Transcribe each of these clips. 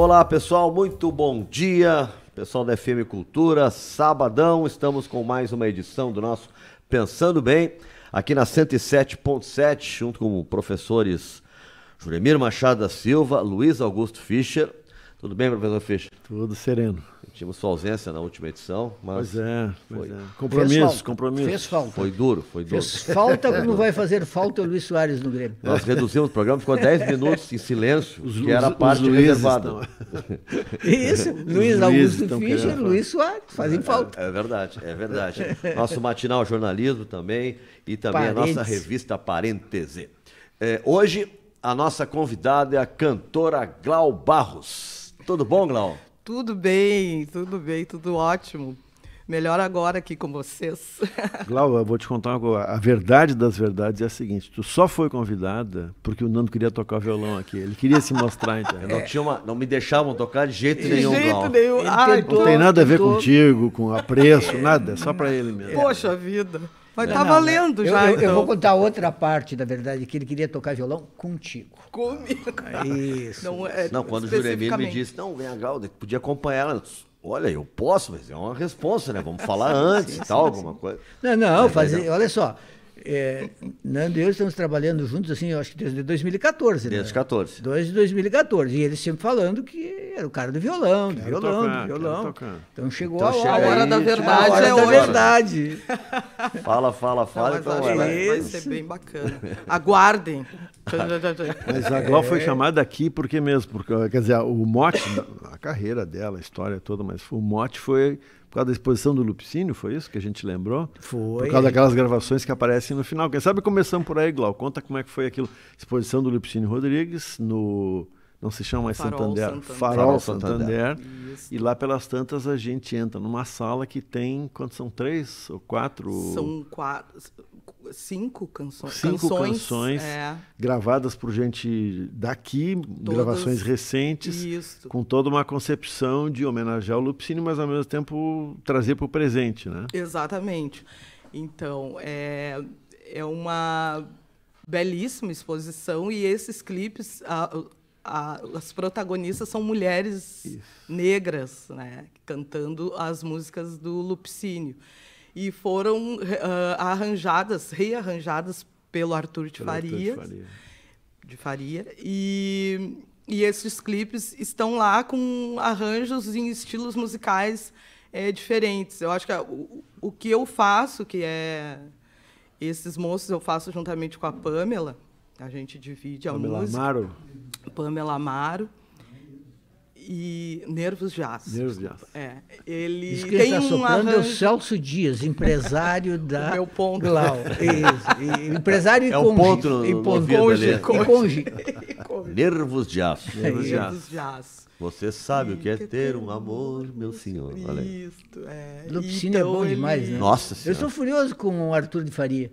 Olá, pessoal, muito bom dia. Pessoal da FM Cultura, sabadão, estamos com mais uma edição do nosso Pensando Bem, aqui na 107.7, junto com professores Juremir Machado da Silva, Luiz Augusto Fischer. Tudo bem, professor Fischer? Tudo sereno. Tivemos sua ausência na última edição, mas... Pois é. Compromisso. Fez falta. Foi duro. Fez falta como vai fazer falta o Luiz Soares no Grêmio. Nós reduzimos o programa, ficou 10 minutos em silêncio, que era a parte reservada. Isso, Luiz Augusto Fischer, Luiz Soares, fazem falta. É verdade. Nosso matinal jornalismo também, e também a nossa revista Parêntese. Hoje, a nossa convidada é a cantora Glau Barros. Tudo bom, Glau? Tudo bem, tudo ótimo. Melhor agora aqui com vocês. Glau, eu vou te contar uma coisa. A verdade das verdades é a seguinte: tu só foi convidada porque o Nando queria tocar violão aqui. Ele queria se mostrar, então. Não me deixavam tocar de jeito nenhum, Glau. Não tem nada a ver contigo, com apreço, nada. É só pra ele mesmo. Poxa vida. Mas tá valendo já, então. Eu vou contar outra parte, da verdade, que ele queria tocar violão contigo. Comigo. Isso. Não, quando o Juremir me disse, não, vem a Glau, podia acompanhar ela. Olha, eu posso, mas é uma responsa, né? Vamos falar antes e tal, alguma coisa. Olha só. Nando e eu estamos trabalhando juntos, assim, eu acho que desde 2014. Desde né? 14. Desde 2014. E ele sempre falando que era o cara do violão, do violão. Então chegou a hora da verdade. A hora da verdade. Fala. Vai ser bem bacana. Aguardem. Mas a Glau foi chamada aqui porque mesmo, porque, quer dizer, o mote, a carreira dela, a história toda, mas o mote foi por causa da exposição do Lupicínio, foi isso que a gente lembrou? Foi. Por causa daquelas gravações que aparecem no final. Quem sabe começamos por aí, Glau. Conta como é que foi aquilo. Exposição do Lupicínio Rodrigues no... Não se chama mais Santander. Farol Santander. Isso. E lá pelas tantas a gente entra numa sala que tem... Quantos são? 3 ou 4? São 5 canções. 5 canções gravadas por gente daqui, todas gravações recentes, isso, com toda uma concepção de homenagear o Lupicínio, mas ao mesmo tempo trazer para o presente, né? Exatamente. Então, é uma belíssima exposição e esses clipes, as protagonistas são mulheres negras, né, cantando as músicas do Lupicínio. E foram rearranjadas pelo Arthur de Faria. E esses clipes estão lá com arranjos em estilos musicais diferentes. Eu acho que o que eu faço, que é esses moços, eu faço juntamente com a Pamela. A gente divide a música. Pamela Amaro. E Nervos Jazz. Ele tem um arranjo... É o Celso Dias, empresário da meu ponto. Glau. Isso. Empresário e conge. Nervos Jazz. Nervos Jazz. Você sabe o que é ter um amor, meu senhor. Olha aí. Isso, Lupicínio é bom demais, né? Nossa Senhora. Eu estou furioso com o Arthur de Faria.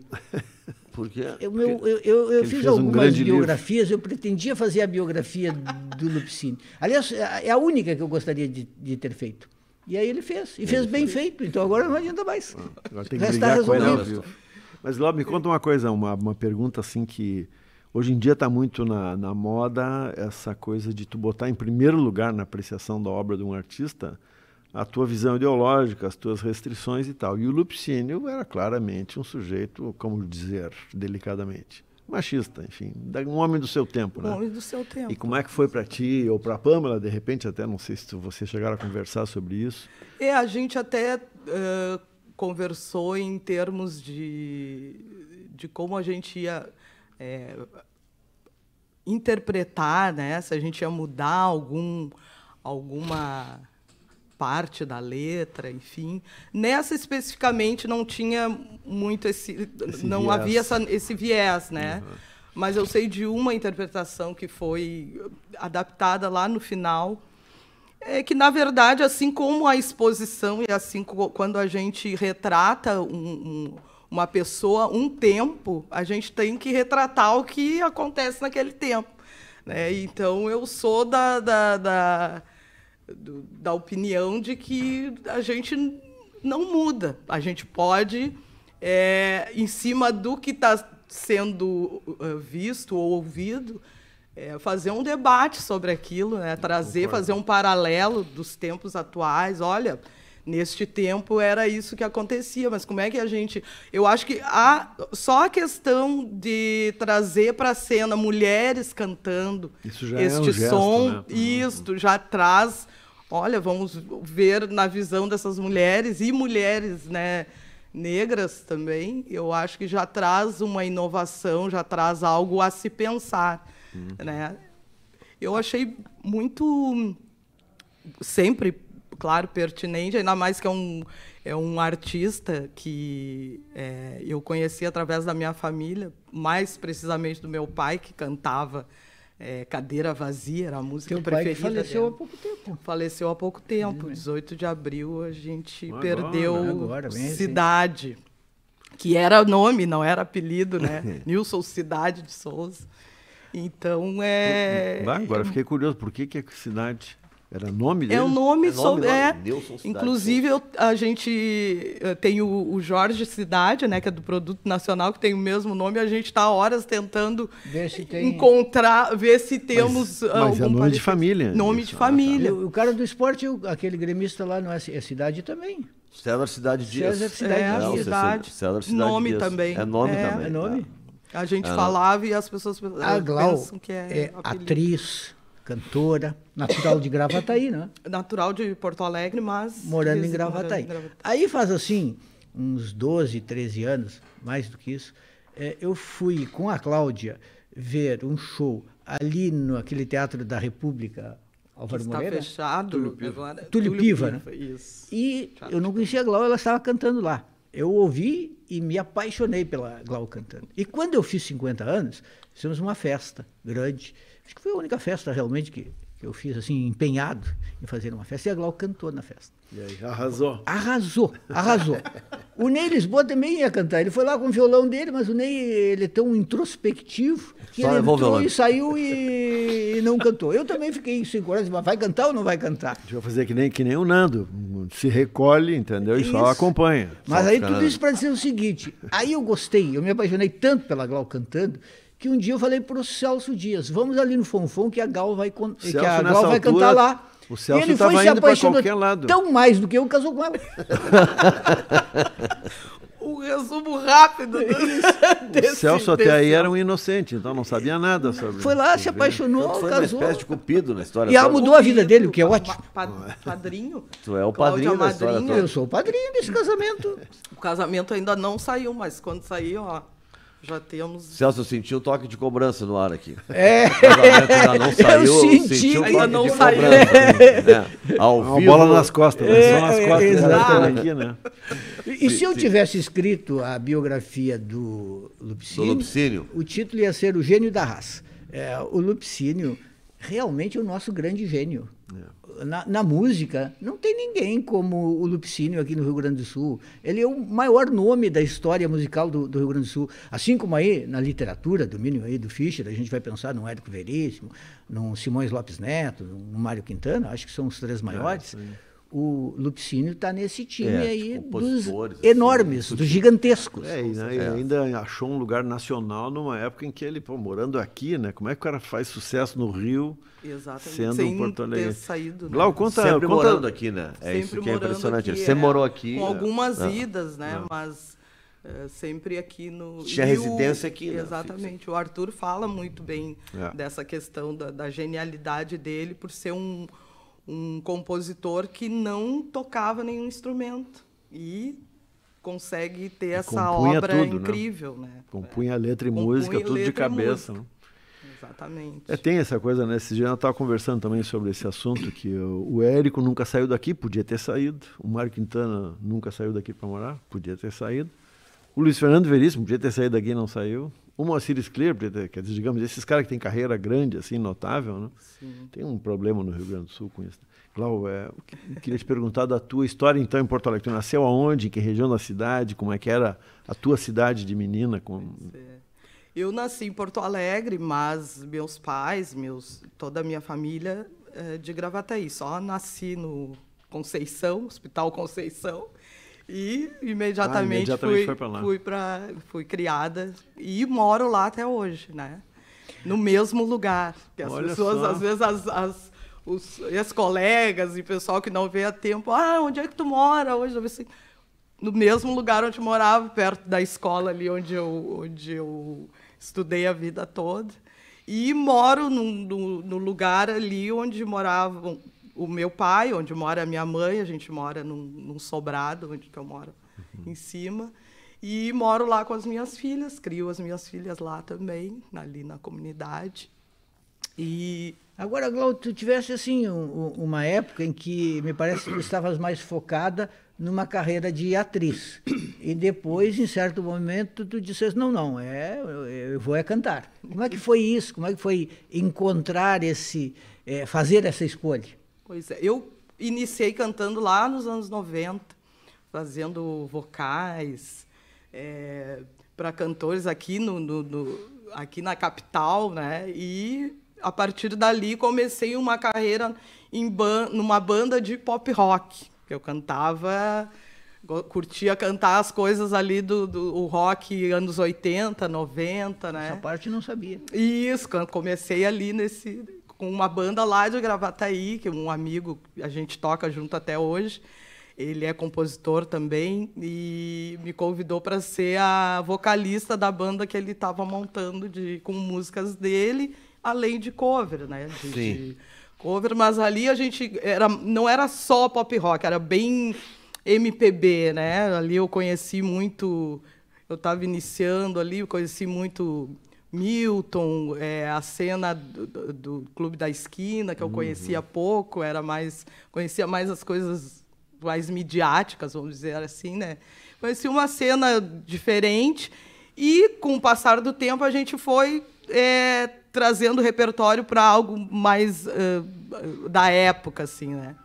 Por quê? Eu fiz algumas biografias, eu pretendia fazer a biografia do Lupicínio. Aliás, é a única que eu gostaria de ter feito. E aí ele fez. E fez bem feito, então agora não adianta mais. Agora tem que brigar com ele. Mas, Ló, me conta uma coisa, uma pergunta assim que hoje em dia está muito na moda, essa coisa de tu botar em primeiro lugar na apreciação da obra de um artista a tua visão ideológica, as tuas restrições e tal. E o Lupicínio era claramente um sujeito, como dizer delicadamente, machista, enfim, um homem do seu tempo, né? Um homem do seu tempo. E como é que foi para ti, ou para a Pamela, de repente, até, não sei se você chegaram a conversar sobre isso? A gente até conversou em termos de como a gente ia interpretar, né? Se a gente ia mudar alguma parte da letra, enfim. Nessa especificamente não tinha muito não havia esse viés, né? Uhum. Mas eu sei de uma interpretação que foi adaptada lá no final, que na verdade, assim como a exposição e assim quando a gente retrata uma pessoa, um tempo, a gente tem que retratar o que acontece naquele tempo, né? Então eu sou da opinião de que a gente não muda. A gente pode, em cima do que está sendo visto ou ouvido, fazer um debate sobre aquilo, né? Fazer um paralelo dos tempos atuais. Olha, neste tempo era isso que acontecia, mas como é que a gente... Eu acho que só a questão de trazer para a cena mulheres cantando este som, né? Isto já traz... Olha, vamos ver na visão dessas mulheres, e mulheres, né, negras também, eu acho que já traz uma inovação, já traz algo a se pensar. Né? Eu achei muito, sempre, claro, pertinente, ainda mais que é um artista que eu conheci através da minha família, mais precisamente do meu pai, que cantava Cadeira Vazia, era a música preferida. Teu pai faleceu há pouco tempo. Faleceu há pouco tempo, 18 de abril a gente perdeu Cidade, que era nome, não era apelido, né? Nilson Cidade de Souza. Então, agora fiquei curioso, por que é Cidade? Era nome dele? É o nome, inclusive a gente tem o Jorge Cidade, né, que é do Produto Nacional, que tem o mesmo nome, a gente está há horas tentando ver se temos mas é nome de família. Nome de família. O cara do esporte, aquele gremista lá, não é Cidade também? César Cidade Dias. César Cidade Dias. César Cidade nome Dias. também. É nome também. É nome? A gente falava e as pessoas pensam que é atriz, cantora, natural de Gravataí, né? Natural de Porto Alegre, mas... Morando em Gravataí. Aí faz assim, uns 12, 13 anos, mais do que isso, eu fui com a Cláudia ver um show ali naquele Teatro da República, Álvaro Moreira. Está fechado. Túlio Piva, né? Isso. E eu não conhecia a Glau, ela estava cantando lá. Eu ouvi e me apaixonei pela Glau cantando. E quando eu fiz 50 anos, fizemos uma festa grande. Acho que foi a única festa realmente que eu fiz, assim, empenhado em fazer uma festa. E a Glau cantou na festa. E aí, arrasou? Arrasou. O Ney Lisboa também ia cantar. Ele foi lá com o violão dele, mas o Ney, ele é tão introspectivo que ele entrou e saiu e não cantou. Eu também fiquei 5 horas, mas vai cantar ou não vai cantar? A gente vai fazer que nem o Nando. Se recolhe, entendeu? E só acompanha. Mas aí tudo isso para dizer o seguinte, aí eu gostei, eu me apaixonei tanto pela Glau cantando, que um dia eu falei para o Celso Dias, vamos ali no Fonfon que a Glau vai cantar lá. O Celso estava indo para qualquer lado. Tão mais do que eu, casou com ela. Um resumo rápido. O Celso até aí era um inocente, então não sabia nada sobre... Foi lá, se apaixonou, foi casou. Uma espécie de cupido na história. E ela mudou a vida dele, o que é ótimo. Padrinho? Tu é o padrinho da história toda. Eu sou o padrinho desse casamento. O casamento ainda não saiu, mas quando sair, ó... Já temos... Celso, eu senti um toque de cobrança no ar aqui. Ainda não saiu, eu senti ainda não saiu. Ao vivo. Bola nas costas, só nas costas. Exatamente. Aqui, né? E se eu tivesse escrito a biografia do Lupicínio, o título ia ser O Gênio da Raça. O Lupicínio realmente é o nosso grande gênio. Na música, não tem ninguém como o Lupicínio aqui no Rio Grande do Sul. Ele é o maior nome da história musical do Rio Grande do Sul. Assim como aí na literatura, domínio aí do Fischer, a gente vai pensar no Érico Veríssimo, no Simões Lopes Neto, no Mário Quintana, acho que são os 3 maiores. O Lupicínio está nesse time aí dos enormes, dos gigantescos. E ainda achou um lugar nacional numa época em que ele, morando aqui, né? Como é que o cara faz sucesso no Rio? Exatamente. Sendo sem um Porto Alegre. Ter saído, Glau, né? Sempre morando aqui, né? É isso que é impressionante. Ele sempre morou aqui. Com algumas idas, né? Mas sempre aqui no... Tinha residência aqui, né? Exatamente. O Arthur fala muito bem dessa questão da genialidade dele por ser um compositor que não tocava nenhum instrumento e consegue ter essa obra tudo, incrível, né? Compunha letra e música, tudo de cabeça. Né? Exatamente. Tem essa coisa, né? Esse dia eu estava conversando também sobre esse assunto, que o Érico nunca saiu daqui, podia ter saído. O Mário Quintana nunca saiu daqui para morar, podia ter saído. O Luiz Fernando Veríssimo podia ter saído daqui e não saiu. O Moacir Scler, quer dizer, digamos, esses caras que têm carreira grande, assim, notável, né? Sim. Tem um problema no Rio Grande do Sul com isso. Clau, eu queria te perguntar da tua história, então, em Porto Alegre. Tu nasceu aonde? Em que região da cidade? Como é que era a tua cidade de menina? Eu nasci em Porto Alegre, mas meus pais, toda a minha família é de Gravataí. Só nasci no Conceição, Hospital Conceição, e imediatamente fui criada e moro lá até hoje, né? no mesmo lugar. Que as Olha pessoas, só. às vezes, os ex-colegas e pessoal que não vê há tempo, onde é que tu mora hoje? Eu assim, no mesmo lugar onde morava, perto da escola ali onde eu estudei a vida toda. E moro no lugar ali onde moravam o meu pai, onde mora a minha mãe. A gente mora num sobrado, onde que eu moro em cima. E moro lá com as minhas filhas, crio as minhas filhas lá também, ali na comunidade. E agora, Glauco, tu tivesse assim uma época em que me parece que tu estavas mais focada numa carreira de atriz. E depois, em certo momento, tu disseste, não, eu vou cantar. Como é que foi isso? Como é que foi encontrar fazer essa escolha? Pois é, eu iniciei cantando lá nos anos 90, fazendo vocais para cantores aqui, aqui na capital, né? E a partir dali comecei uma carreira numa banda de pop rock. Eu cantava, curtia cantar as coisas ali do rock anos 80, 90, né? Essa parte eu não sabia. Isso, comecei ali com uma banda lá de Gravataí, que um amigo, a gente toca junto até hoje. Ele é compositor também e me convidou para ser a vocalista da banda que ele estava montando com músicas dele, além de cover, né? De cover, mas ali a gente não era só pop rock, era bem MPB, né? Ali eu conheci muito, eu estava iniciando ali, eu conheci muito Milton, a cena do Clube da Esquina, que eu conhecia pouco, conhecia mais as coisas mais midiáticas, vamos dizer assim, né? Conheci uma cena diferente e, com o passar do tempo, a gente foi trazendo o repertório para algo mais da época, assim, né?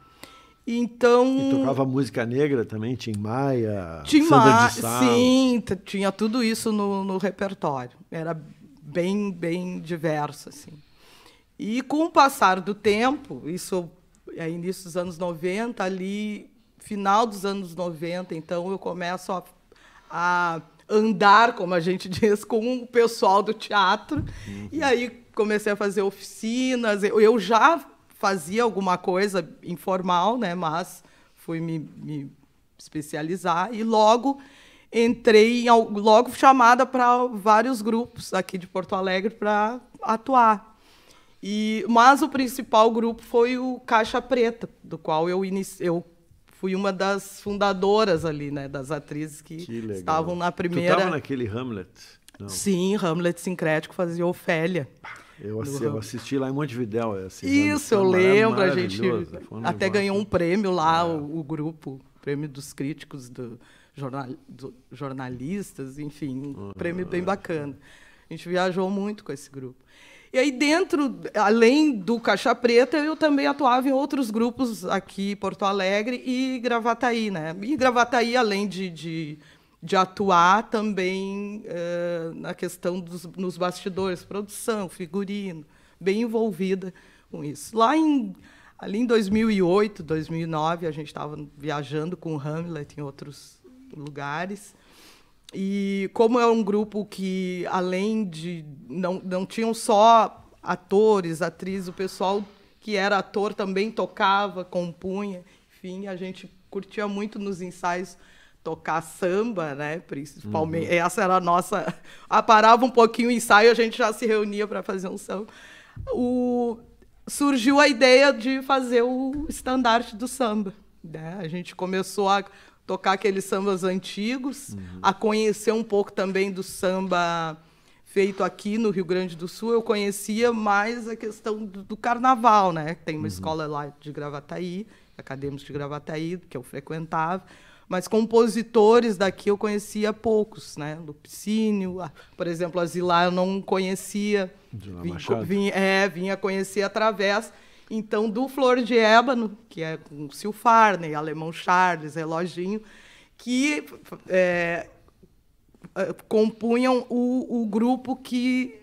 Então... E tocava música negra também, Tim Maia, Tim Sandra Maia, de Sá. sim, tinha tudo isso no repertório. Era bem, bem diverso, assim. E, com o passar do tempo, isso é início dos anos 90, ali, final dos anos 90, então eu começo a andar, como a gente diz, com o pessoal do teatro. E aí comecei a fazer oficinas. Eu já fazia alguma coisa informal, né? Mas fui me especializar e logo fui chamada para vários grupos aqui de Porto Alegre para atuar. Mas o principal grupo foi o Caixa Preta, do qual eu fui uma das fundadoras ali, né, das atrizes que estavam na primeira... Tu estava naquele Hamlet? Não. Sim, Hamlet sincrético, fazia Ofélia. Eu assisti lá em Montevidéu. Isso, eu lembro, a gente até ganhou um prêmio lá, o grupo, prêmio dos críticos, do jornalistas, enfim, um prêmio bem bacana. A gente viajou muito com esse grupo. E aí, além do Caixa Preta, eu também atuava em outros grupos aqui em Porto Alegre e Gravataí, né? E Gravataí, além de atuar, também na questão nos bastidores, produção, figurino, bem envolvida com isso. Ali em 2008, 2009, a gente estava viajando com o Hamlet em outros lugares. E como é um grupo que, além de... Não tinham só atores, atrizes, o pessoal que era ator também tocava, compunha. Enfim, a gente curtia muito nos ensaios tocar samba, né? Principalmente. Essa era a nossa... Parava um pouquinho o ensaio, a gente já se reunia para fazer um samba. Surgiu a ideia de fazer o estandarte do samba, né? A gente começou a tocar aqueles sambas antigos, a conhecer um pouco também do samba feito aqui no Rio Grande do Sul. Eu conhecia mais a questão do carnaval, né? Tem uma escola lá de Gravataí, acadêmicos de Gravataí, que eu frequentava, mas compositores daqui eu conhecia poucos, né? Lupicínio, por exemplo, a Zilá eu não conhecia, vinha conhecer através... Então, do Flor de Ébano, que é com Sil Farney, Alemão Charles, Reloginho, que compunham o grupo que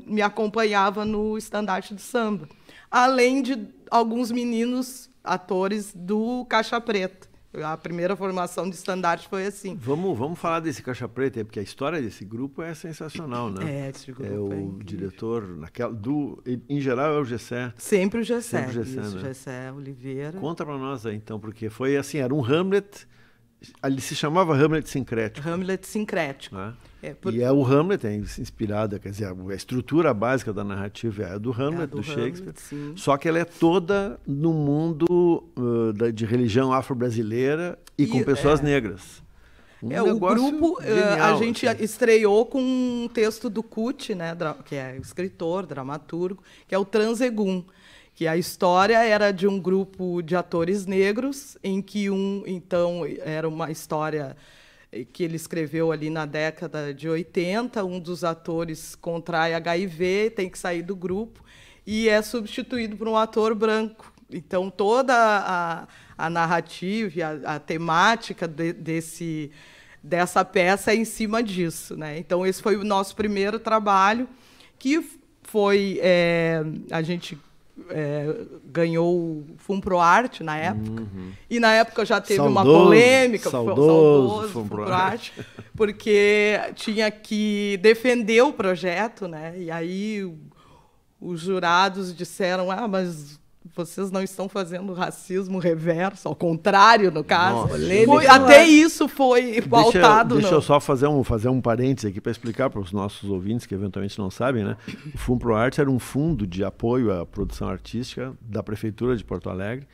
me acompanhava no estandarte do samba. Além de alguns meninos atores do Caixa Preta. A primeira formação de estandarte foi assim. Vamos falar desse Caixa Preta, porque a história desse grupo é sensacional, né? Esse grupo é o diretor, em geral é o Gessé. Sempre o Gessé, Sempre o Gessé, isso, né? Gessé Oliveira. Conta para nós aí, então, porque foi assim, era um Hamlet, ele se chamava Hamlet sincrético. Hamlet sincrético. Né? E o Hamlet é inspirada, quer dizer, a estrutura básica da narrativa é a do Hamlet, do Shakespeare, só que ela é toda no mundo de religião afro-brasileira e com pessoas negras. O grupo, genial, a gente estreou com um texto do Kuti, né, que é escritor, dramaturgo, que é o Transegum, que a história era de um grupo de atores negros, em que então, era uma história que ele escreveu ali na década de 80, um dos atores contrai HIV, tem que sair do grupo, e é substituído por um ator branco. Então, toda a narrativa e a temática dessa peça é em cima disso, né? Então, esse foi o nosso primeiro trabalho, que foi... a gente ganhou o FUNPROARTE na época, e na época já teve uma polêmica, saudoso FUNPROARTE, porque tinha que defender o projeto, né? E aí os jurados disseram, mas vocês não estão fazendo racismo reverso, ao contrário, no caso. Até isso foi pautado. Deixa eu só fazer um parênteses aqui para explicar para os nossos ouvintes que eventualmente não sabem, né? O FUNPROARTE era um fundo de apoio à produção artística da Prefeitura de Porto Alegre,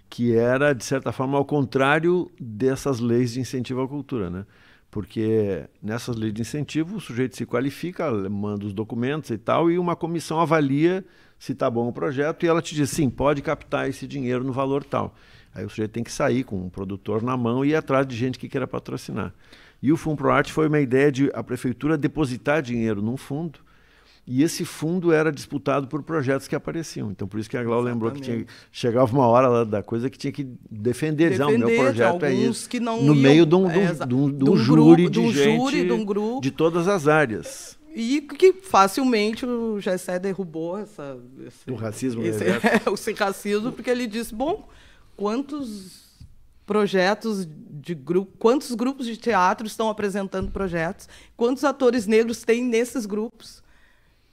que era, de certa forma, ao contrário dessas leis de incentivo à cultura, né? Porque nessas leis de incentivo o sujeito se qualifica, manda os documentos e tal, e uma comissão avalia se está bom o projeto, e ela te diz, sim, pode captar esse dinheiro no valor tal. Aí o sujeito tem que sair com um produtor na mão e ir atrás de gente que queira patrocinar. E o FUNPROARTE foi uma ideia de a prefeitura depositar dinheiro num fundo, e esse fundo era disputado por projetos que apareciam. Então, por isso que a Glau lembrou que chegava uma hora lá da coisa que tinha que defender dizer, o meu projeto é isso, que não no meio de um júri de gente de todas as áreas. E que facilmente o Gessé derrubou o racismo. Esse racismo, porque ele disse, quantos projetos de grupo, quantos grupos de teatro estão apresentando projetos, quantos atores negros tem nesses grupos?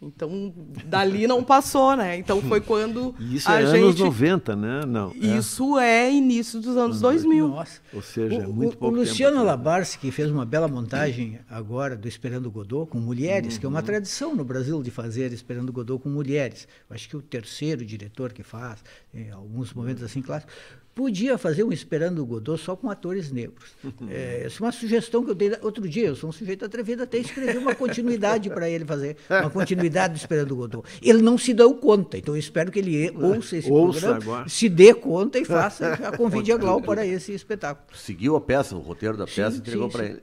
Então, dali não passou, né? Então, foi quando isso é anos 90, né? Não. Isso é início dos anos 2000. Nossa. Ou seja, é muito pouco tempo. O Luciano Labarce, que fez uma bela montagem agora do Esperando Godot com mulheres, que é uma tradição no Brasil de fazer Esperando Godot com mulheres. Eu acho que o terceiro diretor que faz, em alguns momentos assim clássicos, podia fazer um Esperando Godot só com atores negros. Essa é uma sugestão que eu dei outro dia. Eu sou um sujeito atrevido, até escrevi uma continuidade para ele fazer, uma continuidade do Esperando Godot. Ele não se deu conta, então eu espero que ele ouça esse programa, agora. Se dê conta e faça a convide a Glau para esse espetáculo. Seguiu a peça, o roteiro da peça, entregou para ele.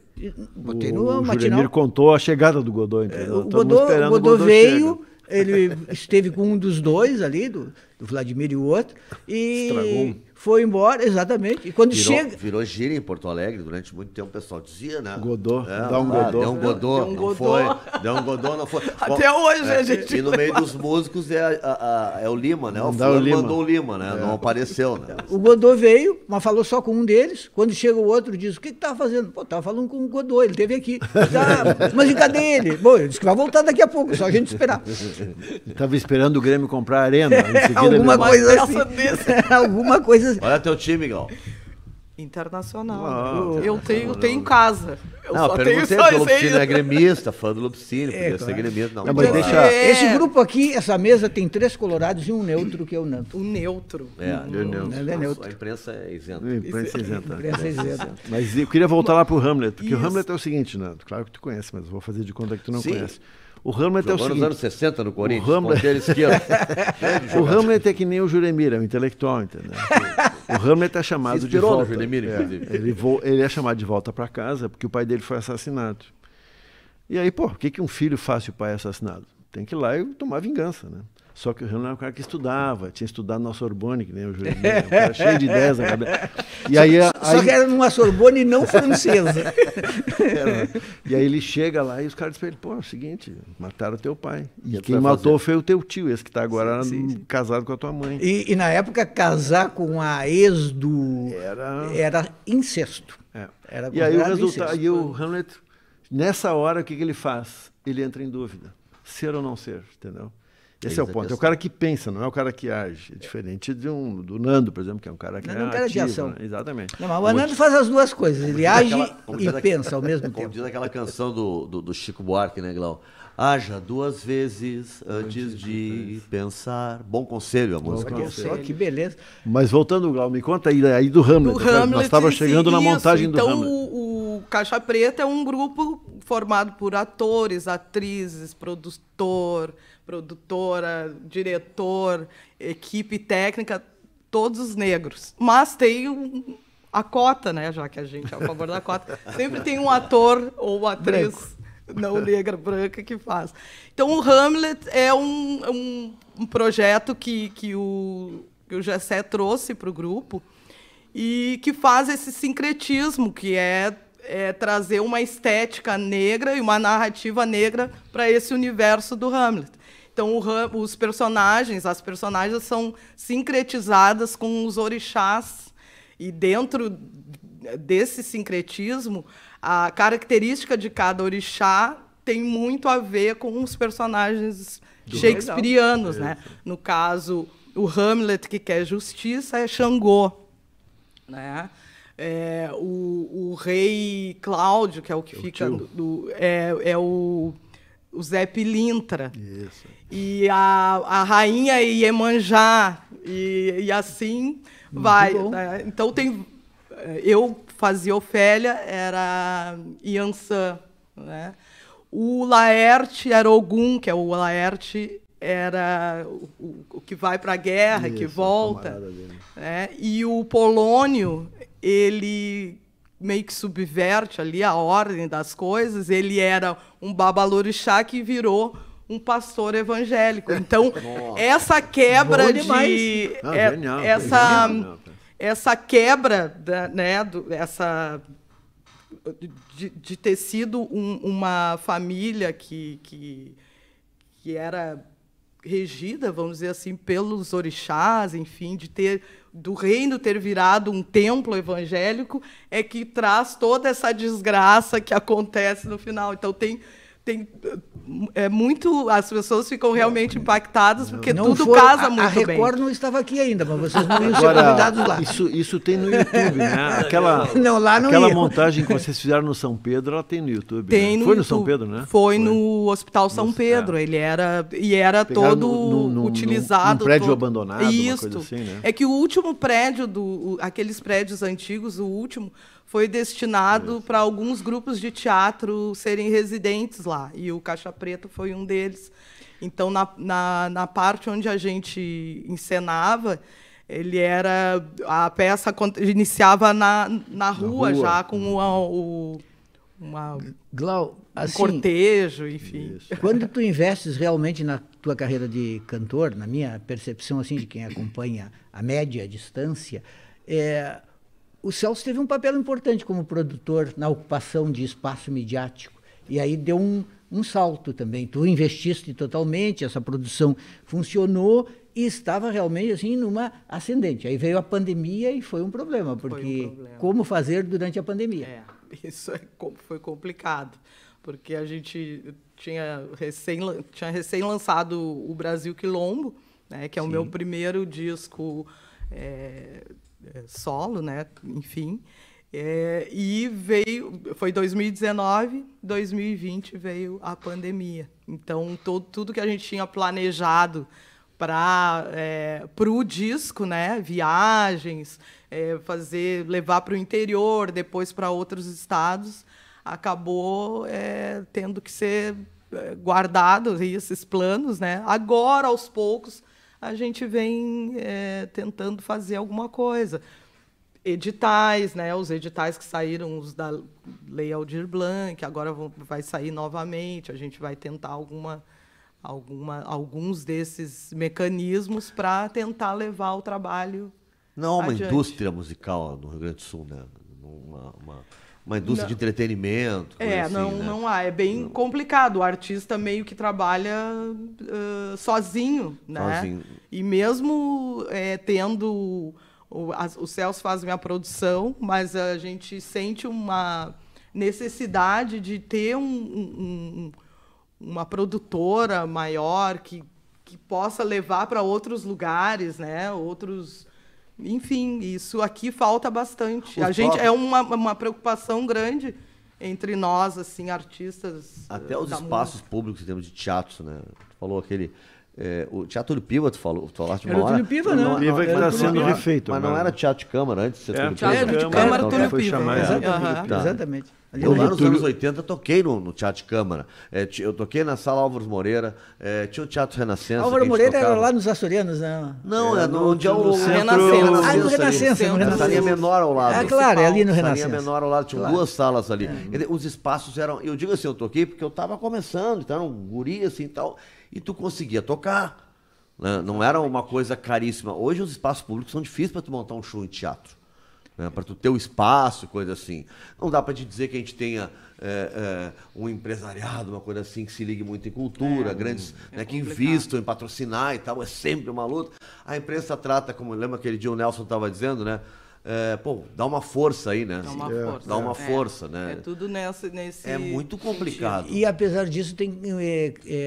Botei no o matinal. Juremir contou a chegada do Godot. O Godot veio... Ele esteve com um dos dois ali, do Vladimir e o outro, e foi embora, exatamente. E quando virou gíria em Porto Alegre durante muito tempo, o pessoal dizia, né? Godot, dá um Godot. Deu um Godot, não foi. Deu um Godot, não foi. Até hoje a gente... E no meio dos músicos é o Lima, né? O fulano mandou o Lima, né? Não apareceu, né? O Godot veio, mas falou só com um deles. Quando chega o outro, diz, o que estava fazendo? Pô, estava falando com o Godot, ele esteve aqui. Mas e cadê ele? Bom, ele disse que vai voltar daqui a pouco, só a gente esperar. Estava esperando o Grêmio comprar a arena. Alguma coisa assim. Alguma coisa assim. Olha teu time, Gal. Internacional. Eu tenho em casa. Eu perguntei porque o Lupicínio é gremista, fã do Lupicínio, podia ser gremista. Não, mas deixa... Esse grupo aqui, essa mesa, tem 3 colorados e um neutro, que é o Nanto. O neutro. Neutro. A imprensa é isenta. Imprensa é isenta. Mas eu queria voltar lá para o Hamlet, porque o Hamlet é o seguinte, né? Claro que tu conhece, mas vou fazer de conta que tu não conhece. O Hamlet é o seguinte... nos anos 60 no Corinthians, o Hamlet é que nem o Juremir, é um intelectual, entendeu? O Hamlet é chamado de volta. No Juremir, inclusive. Ele é chamado de volta para casa porque o pai dele foi assassinado. E aí, o que um filho faz se o pai é assassinado? Tem que ir lá e tomar vingança, né? Só que o Hamlet era um cara que estudava, tinha estudado na Sorbonne, que nem o Júlio, um cara cheio de ideias na cabeça. E só que era numa Sorbonne não francesa. E aí ele chega lá e os caras dizem para ele, pô, é o seguinte, mataram teu pai. E quem fazer? matou foi o teu tio, esse que está agora casado com a tua mãe. E na época, casar com a ex do... Era incesto. Era e aí o resultado, e o Hamlet, nessa hora, o que ele faz? Ele entra em dúvida. Ser ou não ser, entendeu? Esse é o ponto. É o cara que pensa, não é o cara que age. É diferente do Nando, por exemplo, que é um cara que é um cara de ação. Né? Exatamente. Não, mas o Nando faz as duas coisas. Ele age e pensa ao mesmo tempo. Como diz aquela canção do Chico Buarque, né, Glau? Haja duas vezes antes de pensar. Bom conselho, a música. Olha só, que beleza. Mas voltando, Glau, me conta aí do Hamlet. Nós estávamos chegando na montagem do Hamlet. Então, o Caixa Preta é um grupo formado por atores, atrizes, produtora, diretor, equipe técnica, todos negros. Mas tem a cota, né? Já que a gente é a favor da cota. Sempre tem um ator ou atriz não negra, branca, que faz. Então, o Hamlet é um projeto que o Gessé trouxe para o grupo e que faz esse sincretismo, que é trazer uma estética negra e uma narrativa negra para esse universo do Hamlet. Então, as personagens são sincretizadas com os orixás, e dentro desse sincretismo, a característica de cada orixá tem muito a ver com os personagens shakespearianos, né? No caso, o Hamlet, que quer justiça, é Xangô, né? O rei Cláudio, que é o que fica o Zé Pilintra. Isso. E a rainha Iemanjá, e assim vai. Né? Então, eu fazia Ofélia, era Iansã. Né? O Laerte era Ogum, que é o Laerte era o que vai para a guerra, isso, que volta. Né? E o Polônio, ele meio que subverte ali a ordem das coisas. Ele era um babalorixá que virou um pastor evangélico. Então, essa quebra essa quebra de ter sido uma família que era regida, vamos dizer assim, pelos orixás, enfim, do reino ter virado um templo evangélico, é que traz toda essa desgraça que acontece no final. Então, as pessoas ficam realmente impactadas, porque tudo casa muito bem. A Record não estava aqui ainda, mas vocês não iam ser convidados lá. Isso tem no YouTube, né? Aquela montagem que vocês fizeram no São Pedro, ela tem no YouTube. Tem, né? Foi no São Pedro, né? Foi no Hospital São Pedro. Ele era todo utilizado. Num prédio abandonado, isso. Uma coisa assim, né? É que o último prédio, aqueles prédios antigos, o último, foi destinado para alguns grupos de teatro serem residentes lá. E o Caixa Preta foi um deles. Então, na parte onde a gente encenava, a peça iniciava na rua, já com Glau, assim, um cortejo, enfim. Isso. Quando tu investes realmente na tua carreira de cantor, na minha percepção assim de quem acompanha a média distância, o Celso teve um papel importante como produtor na ocupação de espaço midiático. E aí deu um salto também. Tu investiste totalmente, essa produção funcionou e estava realmente assim numa ascendente. Aí veio a pandemia e foi um problema, porque como fazer durante a pandemia? Isso foi complicado, porque a gente tinha recém lançado o Brasil Quilombo, né, que é o meu primeiro disco solo, né? Enfim, e foi 2019, 2020 veio a pandemia. Então, tudo que a gente tinha planejado para o disco, né? Viagens, levar para o interior, depois para outros estados, acabou tendo que ser guardado esses planos, né? Agora, aos poucos, a gente vem tentando fazer alguma coisa. Editais, né? Os editais que saíram, os da Lei Aldir Blanc, agora vai sair novamente, a gente vai tentar alguns desses mecanismos para tentar levar o trabalho Não há uma adiante. indústria musical no Rio Grande do Sul, né? Uma indústria de entretenimento. Não há. É bem complicado. O artista meio que trabalha sozinho, né? Sozinho. E mesmo tendo... O Celso faz minha produção, mas a gente sente uma necessidade de ter uma produtora maior que possa levar para outros lugares, né? Enfim, isso aqui falta bastante. É uma preocupação grande entre nós, assim, artistas. Até os espaços públicos em termos de teatro, né? Tu falou aquele... o Teatro do Piva, tu falaste uma hora. Era o Piva, né? O Piva que está sendo refeito. Mas não era Teatro de Câmara antes? Teatro de Câmara, Túlio Piva. Exatamente. Eu lá nos anos 80 toquei no Teatro de Câmara. Eu toquei na Sala Álvares Moreira, tinha o Teatro Renascença. Álvaro Moreira era lá nos Açorianos, né? Não, onde é o Renascença. No Renascença. A salinha menor ao lado. Claro, é ali no A Renascença. salinha menor ao lado, tinham duas salas ali. Os espaços eram... Eu digo assim, eu toquei porque eu estava começando, então era um guri assim e tal, e tu conseguia tocar. Né? Não era uma coisa caríssima. Hoje os espaços públicos são difíceis para tu montar um show em teatro. Né, para tu ter o espaço, coisa assim. Não dá para te dizer que a gente tenha um empresariado, uma coisa assim, que se ligue muito em cultura, grandes, que invistam em patrocinar e tal, é sempre uma luta. A imprensa trata, como lembra aquele dia o Nelson estava dizendo, né? Dá uma força aí, né? Dá uma força, né? É tudo nesse... É muito complicado. E apesar disso, tem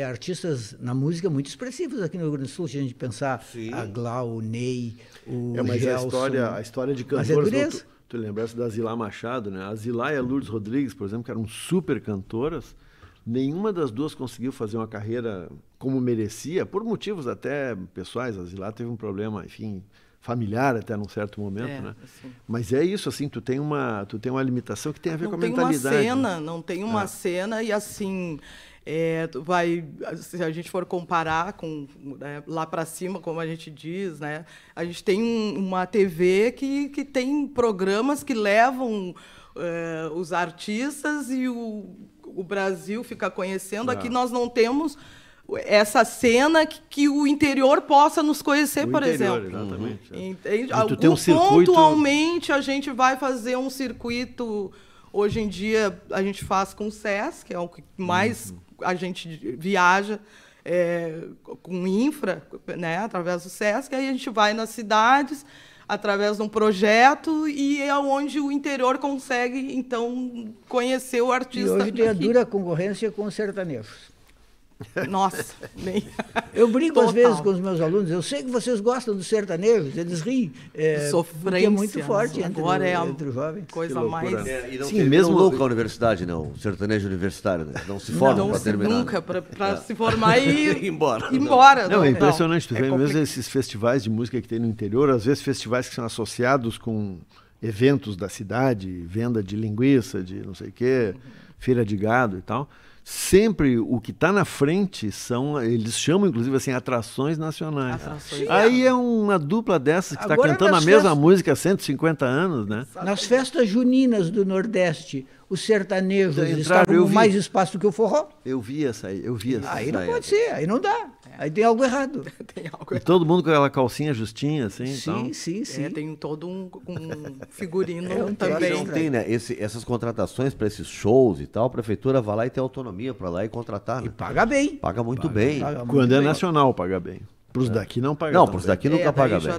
artistas na música muito expressivos aqui no Rio Grande do Sul, se a gente pensar a Glau, o Ney, o mas Gelson. A história de cantores... Tu lembraste da Zilá Machado, né? A Zilá e a Lourdes Rodrigues, por exemplo, que eram super cantoras, nenhuma das duas conseguiu fazer uma carreira como merecia, por motivos até pessoais. A Zilá teve um problema, enfim... familiar até num certo momento, né? Assim. Mas é isso, assim, tu tem uma limitação que tem a ver com a mentalidade. Não tem uma cena e assim, se a gente for comparar com lá para cima, como a gente diz, né? A gente tem uma TV que tem programas que levam os artistas e o Brasil fica conhecendo. Aqui nós não temos essa cena que o interior possa nos conhecer, por exemplo. Exatamente. Entende? Tu tem um circuito... Pontualmente, a gente vai fazer um circuito... Hoje em dia, a gente faz com o SESC, que é o que mais a gente viaja com infra, né, através do SESC. Aí a gente vai nas cidades, através de um projeto, e é onde o interior consegue, então, conhecer o artista. E hoje tem a dura concorrência com os sertanejos. Nossa, nem... Eu brinco às vezes com os meus alunos, eu sei que vocês gostam dos sertanejos, eles riem, porque é muito forte entre os jovens. Coisa mais... E não tem mesmo louco a universidade, não, o sertanejo universitário, né? Não se forma para terminar. Nunca, para se formar e ir embora. Não, é impressionante, tu vê mesmo esses festivais de música que tem no interior, às vezes festivais que são associados com eventos da cidade, venda de linguiça, de não sei o quê, feira de gado e tal. Sempre o que está na frente eles chamam inclusive assim, atrações nacionais. Aí é uma dupla dessas que está cantando a mesma música há 150 anos, né? Nas festas juninas do Nordeste, os sertanejos estavam com mais espaço do que o forró. Eu vi essa aí. Aí não pode ser, aí não dá. Aí tem algo errado. E todo mundo com aquela calcinha justinha, assim. Sim. Tem todo um figurino também. Não tem, né? Essas contratações para esses shows e tal, a prefeitura vai lá e tem autonomia para lá e contratar. Né? E paga bem. Paga muito bem. Quando é nacional, paga bem. Para os daqui não paga. Não, para os daqui nunca paga bem.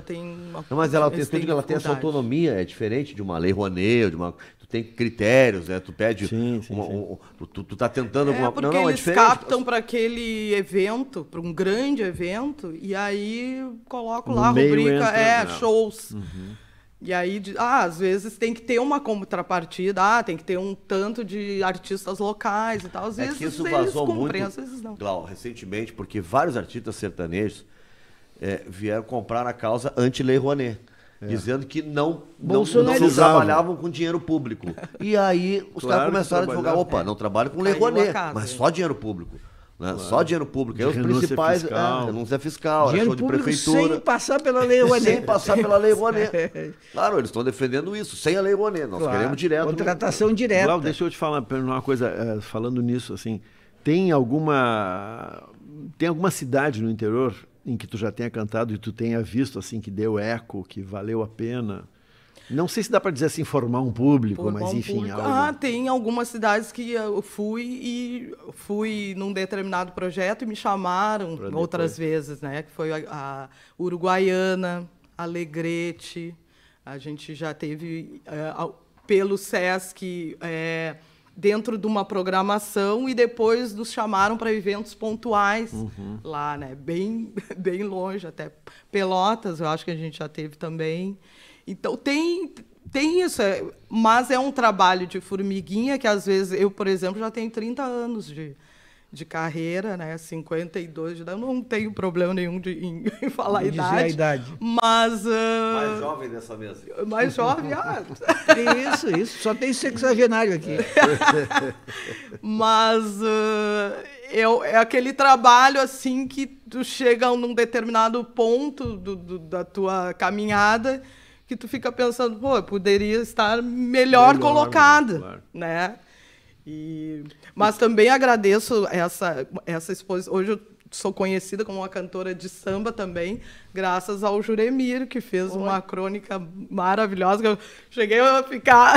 Não, mas ela tem essa autonomia, é diferente de uma lei Rouanet, tu tem critérios, né? Tu pede tu tá tentando alguma coisa. Porque eles captam para aquele evento, para um grande evento, e aí colocam lá a rubrica, shows. E aí, às vezes tem que ter uma contrapartida, tem que ter um tanto de artistas locais e tal. Às vezes que isso vazou muito, às vezes não. Glau, recentemente, porque vários artistas sertanejos vieram comprar a causa anti-lei Rouanet. Dizendo que não trabalhavam com dinheiro público. E aí os caras começaram a divulgar, não trabalho com lei Rouanet, mas só dinheiro público. Né? Claro. Só dinheiro público. Aí os principais, renúncia fiscal, show de prefeitura. Sem passar pela lei Rouanet. Sem passar pela lei Rouanet. Claro, eles estão defendendo isso, sem a lei Rouanet. Nós queremos direto. Contratação direta. Glau, deixa eu te falar uma coisa, falando nisso, assim, tem alguma tem alguma cidade no interior em que tu já tenha cantado e tu tenha visto assim que deu eco, que valeu a pena? Não sei se dá para dizer assim, formar um público, mas enfim. Algo... tem algumas cidades que eu fui num determinado projeto e me chamaram outras vezes, né? Que foi a Uruguaiana, Alegrete. A gente já teve pelo Sesc dentro de uma programação e depois nos chamaram para eventos pontuais lá, né? Bem longe, até Pelotas, eu acho que a gente já teve também. Então, tem isso, mas é um trabalho de formiguinha que, às vezes, eu, por exemplo, já tenho 30 anos de carreira, né? 52 de idade, não tenho problema nenhum em falar a idade. Mas... mais jovem dessa mesa. Mais jovem? Isso. Só tem sexagenário aqui. Mas é aquele trabalho assim que tu chega num determinado ponto da tua caminhada que tu fica pensando, pô, eu poderia estar melhor colocada, claro. Né? Mas também agradeço essa exposição. Hoje eu sou conhecida como uma cantora de samba também, graças ao Juremir, que fez uma crônica maravilhosa. Eu cheguei a ficar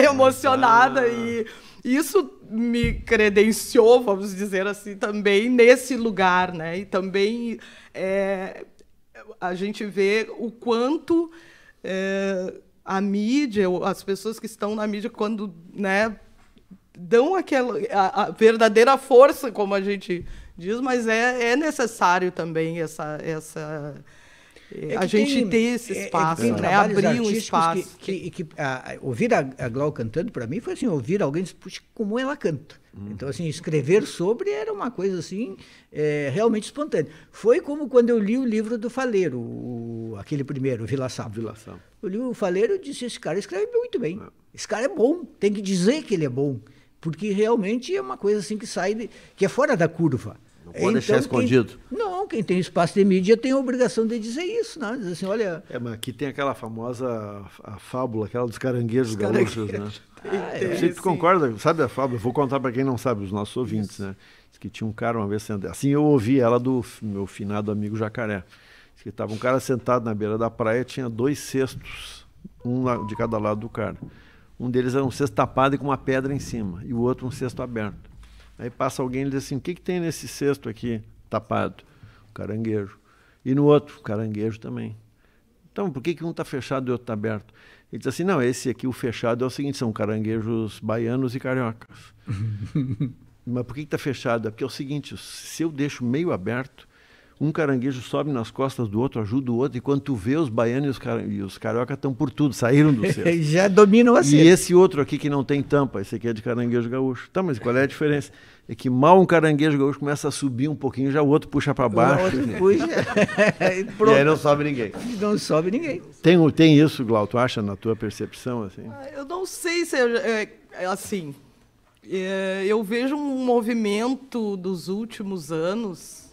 emocionada e isso me credenciou, vamos dizer assim, também nesse lugar, né? E também a gente vê o quanto a mídia, as pessoas que estão na mídia, quando, né, dão a verdadeira força, como a gente diz, mas é necessário também a gente ter esse espaço, né? Abrir um espaço. Ouvir a Glau cantando, para mim, foi assim, ouvir alguém dizer, puxa, como ela canta. Então, assim, escrever sobre era uma coisa, assim, realmente espontânea. Foi como quando eu li o livro do Faleiro, aquele primeiro, Vila Saba. Eu li o Faleiro e disse, esse cara escreve muito bem. Esse cara é bom, tem que dizer que ele é bom. Porque realmente é uma coisa assim que é fora da curva. Não pode deixar escondido. Quem tem espaço de mídia tem a obrigação de dizer isso, né? Dizer assim, olha... mas aqui tem aquela famosa a fábula, aquela dos caranguejos gaúchos, né? Você concorda? Sabe a fábula? Eu vou contar para quem não sabe, os nossos ouvintes, né? Diz que tinha um cara uma vez sentado... Assim eu ouvi ela do meu finado amigo Jacaré. Diz que estava um cara sentado na beira da praia, tinha 2 cestos, um de cada lado do cara. Um deles era um cesto tapado e com uma pedra em cima, e o outro um cesto aberto. Aí passa alguém e diz assim, o que tem nesse cesto aqui tapado? O caranguejo. E no outro, o caranguejo também. Então, por que um está fechado e o outro está aberto? Ele diz assim, não, esse aqui, o fechado, é o seguinte, são caranguejos baianos e cariocas. Mas por que está fechado? É porque é o seguinte, se eu deixo meio aberto, um caranguejo sobe nas costas do outro, ajuda o outro, e quando tu vê, os baianos e os cariocas estão por tudo, saíram do cesto. Já dominam a cesta. E esse outro aqui que não tem tampa, esse aqui é de caranguejo gaúcho. Tá, mas qual é a diferença? É que mal um caranguejo gaúcho começa a subir um pouquinho, já o outro puxa para baixo. O outro puxa. E aí não sobe ninguém. Não sobe ninguém. Tem isso, Glau, tu acha, na tua percepção? Assim? Eu não sei se assim... eu vejo um movimento dos últimos anos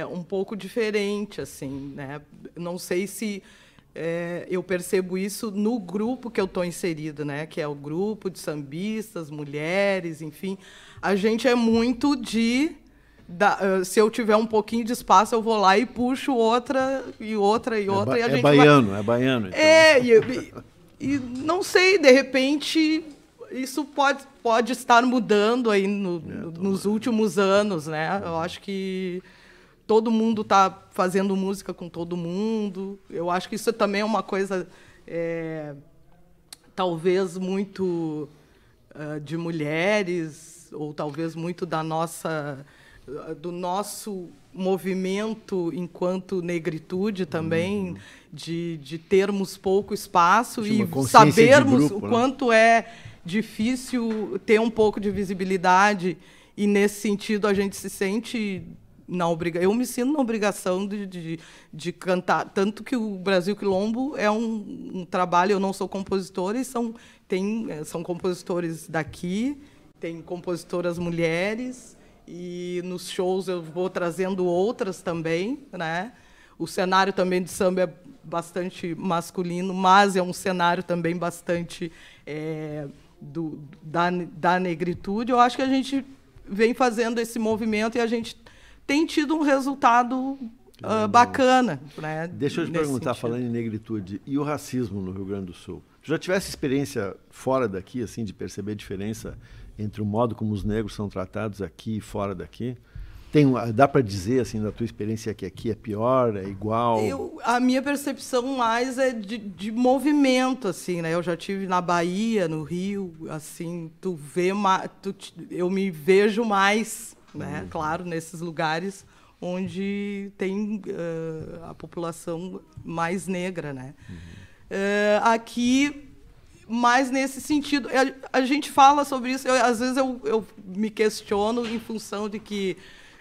um pouco diferente, assim, né? Não sei se eu percebo isso no grupo que eu estou inserida, né? Que é o grupo de sambistas, mulheres, enfim. A gente é muito se eu tiver um pouquinho de espaço, eu vou lá e puxo outra e outra e outra. É baiano. Então. E não sei, de repente... Isso pode estar mudando aí nos últimos anos, né? Eu acho que todo mundo está fazendo música com todo mundo. Eu acho que isso também é uma coisa, talvez muito de mulheres, ou talvez muito do nosso movimento enquanto negritude também, de termos pouco espaço e sabermos o quanto é difícil ter um pouco de visibilidade, e nesse sentido a gente se sente eu me sinto na obrigação de cantar, tanto que o Brasil Quilombo é um trabalho, eu não sou compositora, e são compositores daqui, tem compositoras mulheres, e nos shows eu vou trazendo outras também, né? O cenário também de samba é bastante masculino, mas é um cenário também bastante da negritude. Eu acho que a gente vem fazendo esse movimento e a gente tem tido um resultado bacana. Né, deixa eu te perguntar, falando em negritude, e o racismo no Rio Grande do Sul? Já tivesse experiência fora daqui, assim, de perceber a diferença entre o modo como os negros são tratados aqui e fora daqui? Dá para dizer, assim, da tua experiência, que aqui é pior, é igual? A minha percepção mais é de movimento, assim, né? Eu já tive na Bahia, no Rio, assim, eu me vejo mais, né? Claro, nesses lugares onde tem a população mais negra, né? Aqui, mais nesse sentido, a gente fala sobre isso. Às vezes eu me questiono em função de que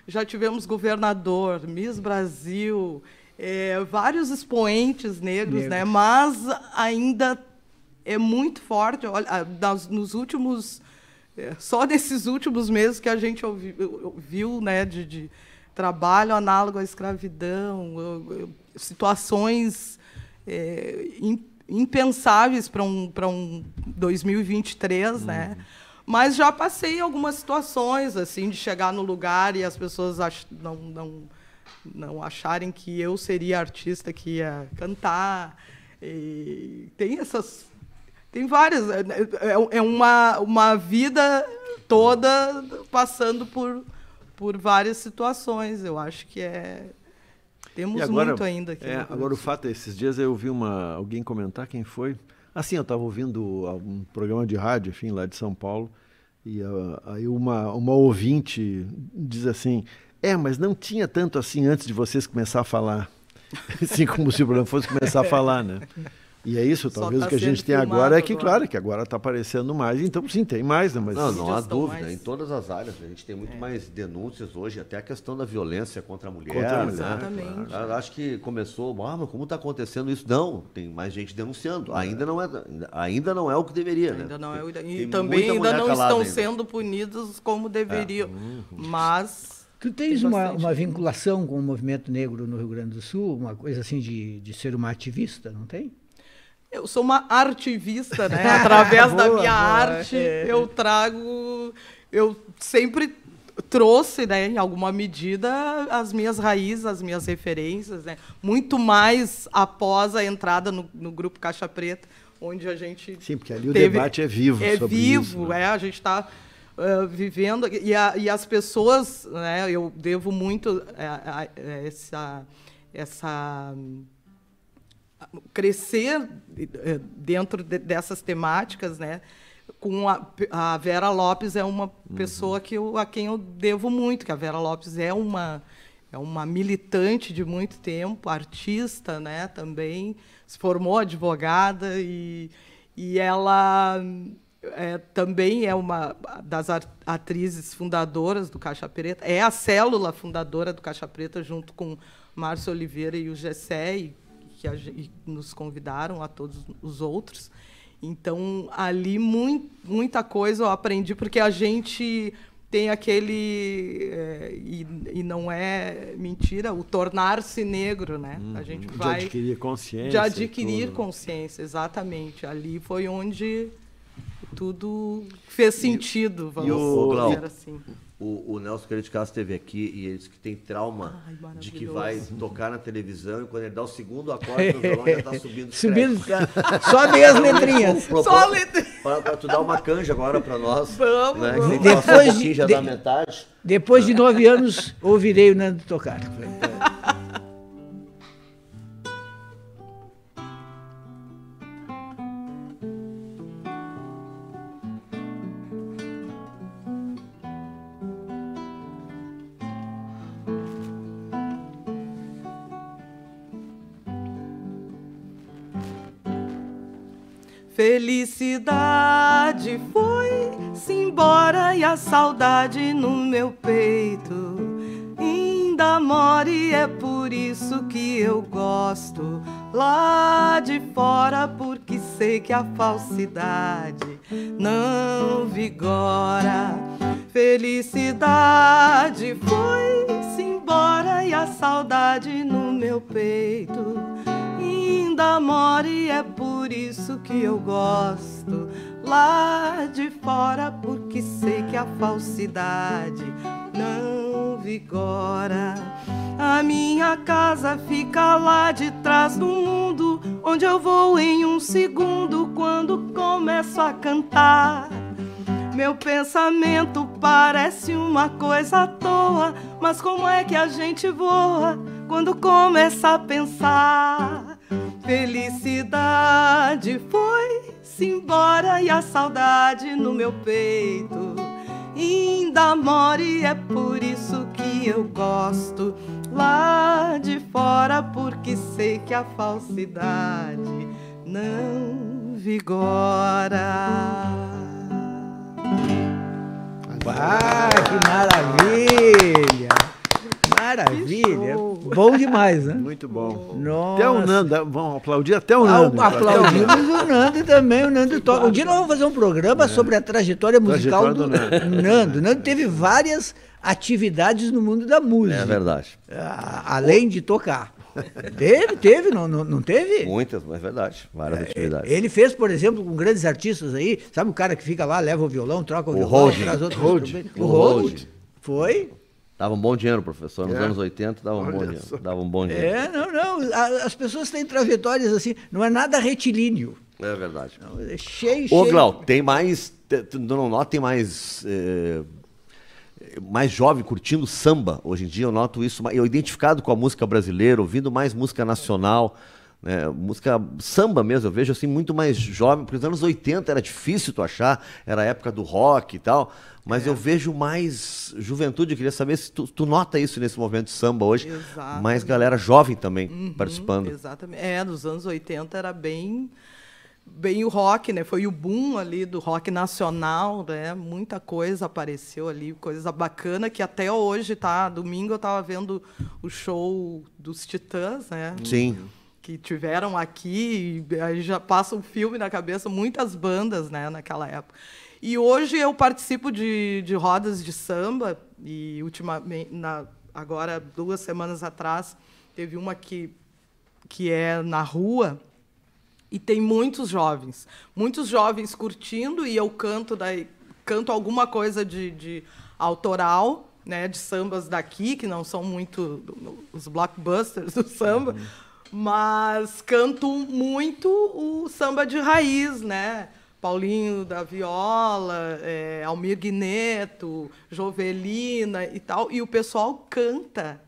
já tivemos governador, Miss Brasil, vários expoentes negros, né? Mas ainda é muito forte. Olha, nos últimos, só nesses últimos meses que a gente viu, né, de trabalho análogo à escravidão, situações impensáveis para um 2023, né? Mas já passei algumas situações, assim, de chegar no lugar e as pessoas não acharem que eu seria a artista que ia cantar. E tem várias. É uma vida toda passando por várias situações. Eu acho que temos agora, muito ainda aqui. Agora, o fato é, esses dias eu ouvi alguém comentar, quem foi? Assim, eu estava ouvindo um programa de rádio, enfim, lá de São Paulo, e aí uma ouvinte diz assim, mas não tinha tanto assim antes de vocês começar a falar. Assim como se o programa fosse começar a falar, né? E é isso, talvez o que a gente tem agora é que, claro, que agora está aparecendo mais, então sim, tem mais, né? Mas não há dúvida, em todas as áreas, a gente tem muito mais denúncias hoje, até a questão da violência contra a mulher. Exatamente. Né? Acho que começou, mas como está acontecendo isso? Não, tem mais gente denunciando, ainda não é o que deveria, ainda né? Não é e também ainda não estão sendo punidos como deveriam, mas... Tu tens uma vinculação com o movimento negro no Rio Grande do Sul, uma coisa assim de ser uma ativista, não tem? Eu sou uma artivista, né? Através da minha arte, eu sempre trouxe, né, em alguma medida, as minhas raízes, as minhas referências, né? Muito mais após a entrada no Grupo Caixa Preta, onde a gente... Sim, porque ali o debate é vivo sobre isso. Né? A gente está vivendo... E as pessoas, né, eu devo muito crescer dentro dessas temáticas, né? Com a Vera Lopes é uma pessoa a quem eu devo muito, que a Vera Lopes é uma militante de muito tempo, artista, né? Também se formou advogada e ela também é uma das atrizes fundadoras do Caixa Preta, é a célula fundadora do Caixa Preta, junto com Márcio Oliveira e o Gessé, que nos convidaram, a todos os outros. Então, ali, muita coisa eu aprendi, porque a gente tem aquele... e não é mentira, o tornar-se negro, né? A gente vai... De adquirir consciência. De adquirir consciência, exatamente. Ali foi onde tudo fez sentido, vamos dizer assim. O Nelson Credicas esteve aqui e ele disse que tem trauma de que vai tocar na televisão e quando ele dá o segundo acorde no violão já está subindo. Só meio as letrinhas. Só a letrinha. Para tu dar uma canja agora para nós. Vamos. Né? Depois de 9 anos, ouvirei o Nando tocar. Felicidade foi-se embora e a saudade no meu peito ainda mora e é por isso que eu gosto lá de fora, porque sei que a falsidade não vigora. Felicidade foi-se embora e a saudade no meu peito ainda mora e é por isso que eu gosto lá de fora, porque sei que a falsidade não vigora. A minha casa fica lá de trás do mundo, onde eu vou em um segundo quando começo a cantar. Meu pensamento parece uma coisa à toa, mas como é que a gente voa quando começa a pensar? Felicidade foi-se embora e a saudade no meu peito ainda mora, e é por isso que eu gosto lá de fora, porque sei que a falsidade não vigora. Ah, que maravilha! Maravilha! Bom demais, né? Muito bom. Nossa. Até o Nando, vamos aplaudir até o Nando. Aplaudimos o Nando também, o Nando toca. Um dia nós vamos fazer um programa sobre a trajetória musical do Nando. O Nando teve várias atividades no mundo da música. É verdade. Além de tocar. Teve, não teve? Muitas, mas é verdade. Várias atividades. Ele fez, por exemplo, com grandes artistas aí, sabe o cara que fica lá, leva o violão, troca o violão, traz outros instrumentos. O Rhodes. Foi? Dava um bom dinheiro, professor. Nos anos 80 dava um bom dinheiro. Dava um bom dinheiro. Não. As pessoas têm trajetórias assim, não é nada retilíneo. É verdade. Não, é cheio. Ô, Glau, tem mais. Não nota, tem mais. Mais jovem curtindo samba hoje em dia. Eu noto isso. Eu identificado com a música brasileira, ouvindo mais música nacional. Né, música samba mesmo, eu vejo assim muito mais jovem, porque nos anos 80 era difícil tu achar, era a época do rock e tal, mas eu vejo mais juventude. Eu queria saber se tu nota isso nesse movimento de samba hoje. Exatamente. Mais galera jovem também participando. Exatamente. Nos anos 80 era bem o rock, né? Foi o boom ali do rock nacional, né? Muita coisa apareceu ali, coisa bacana, que até hoje tá. Domingo eu estava vendo o show dos Titãs, né? Sim. Que tiveram aqui, e aí já passa um filme na cabeça, muitas bandas, né, naquela época. E hoje eu participo de rodas de samba, e ultimamente, agora 2 semanas atrás, teve uma que é na rua, e tem muitos jovens curtindo, e eu canto alguma coisa de autoral, né, de sambas daqui, que não são muito os blockbusters do samba, mas canto muito o samba de raiz, né? Paulinho da Viola, Almir Guineto, Jovelina e tal. E o pessoal canta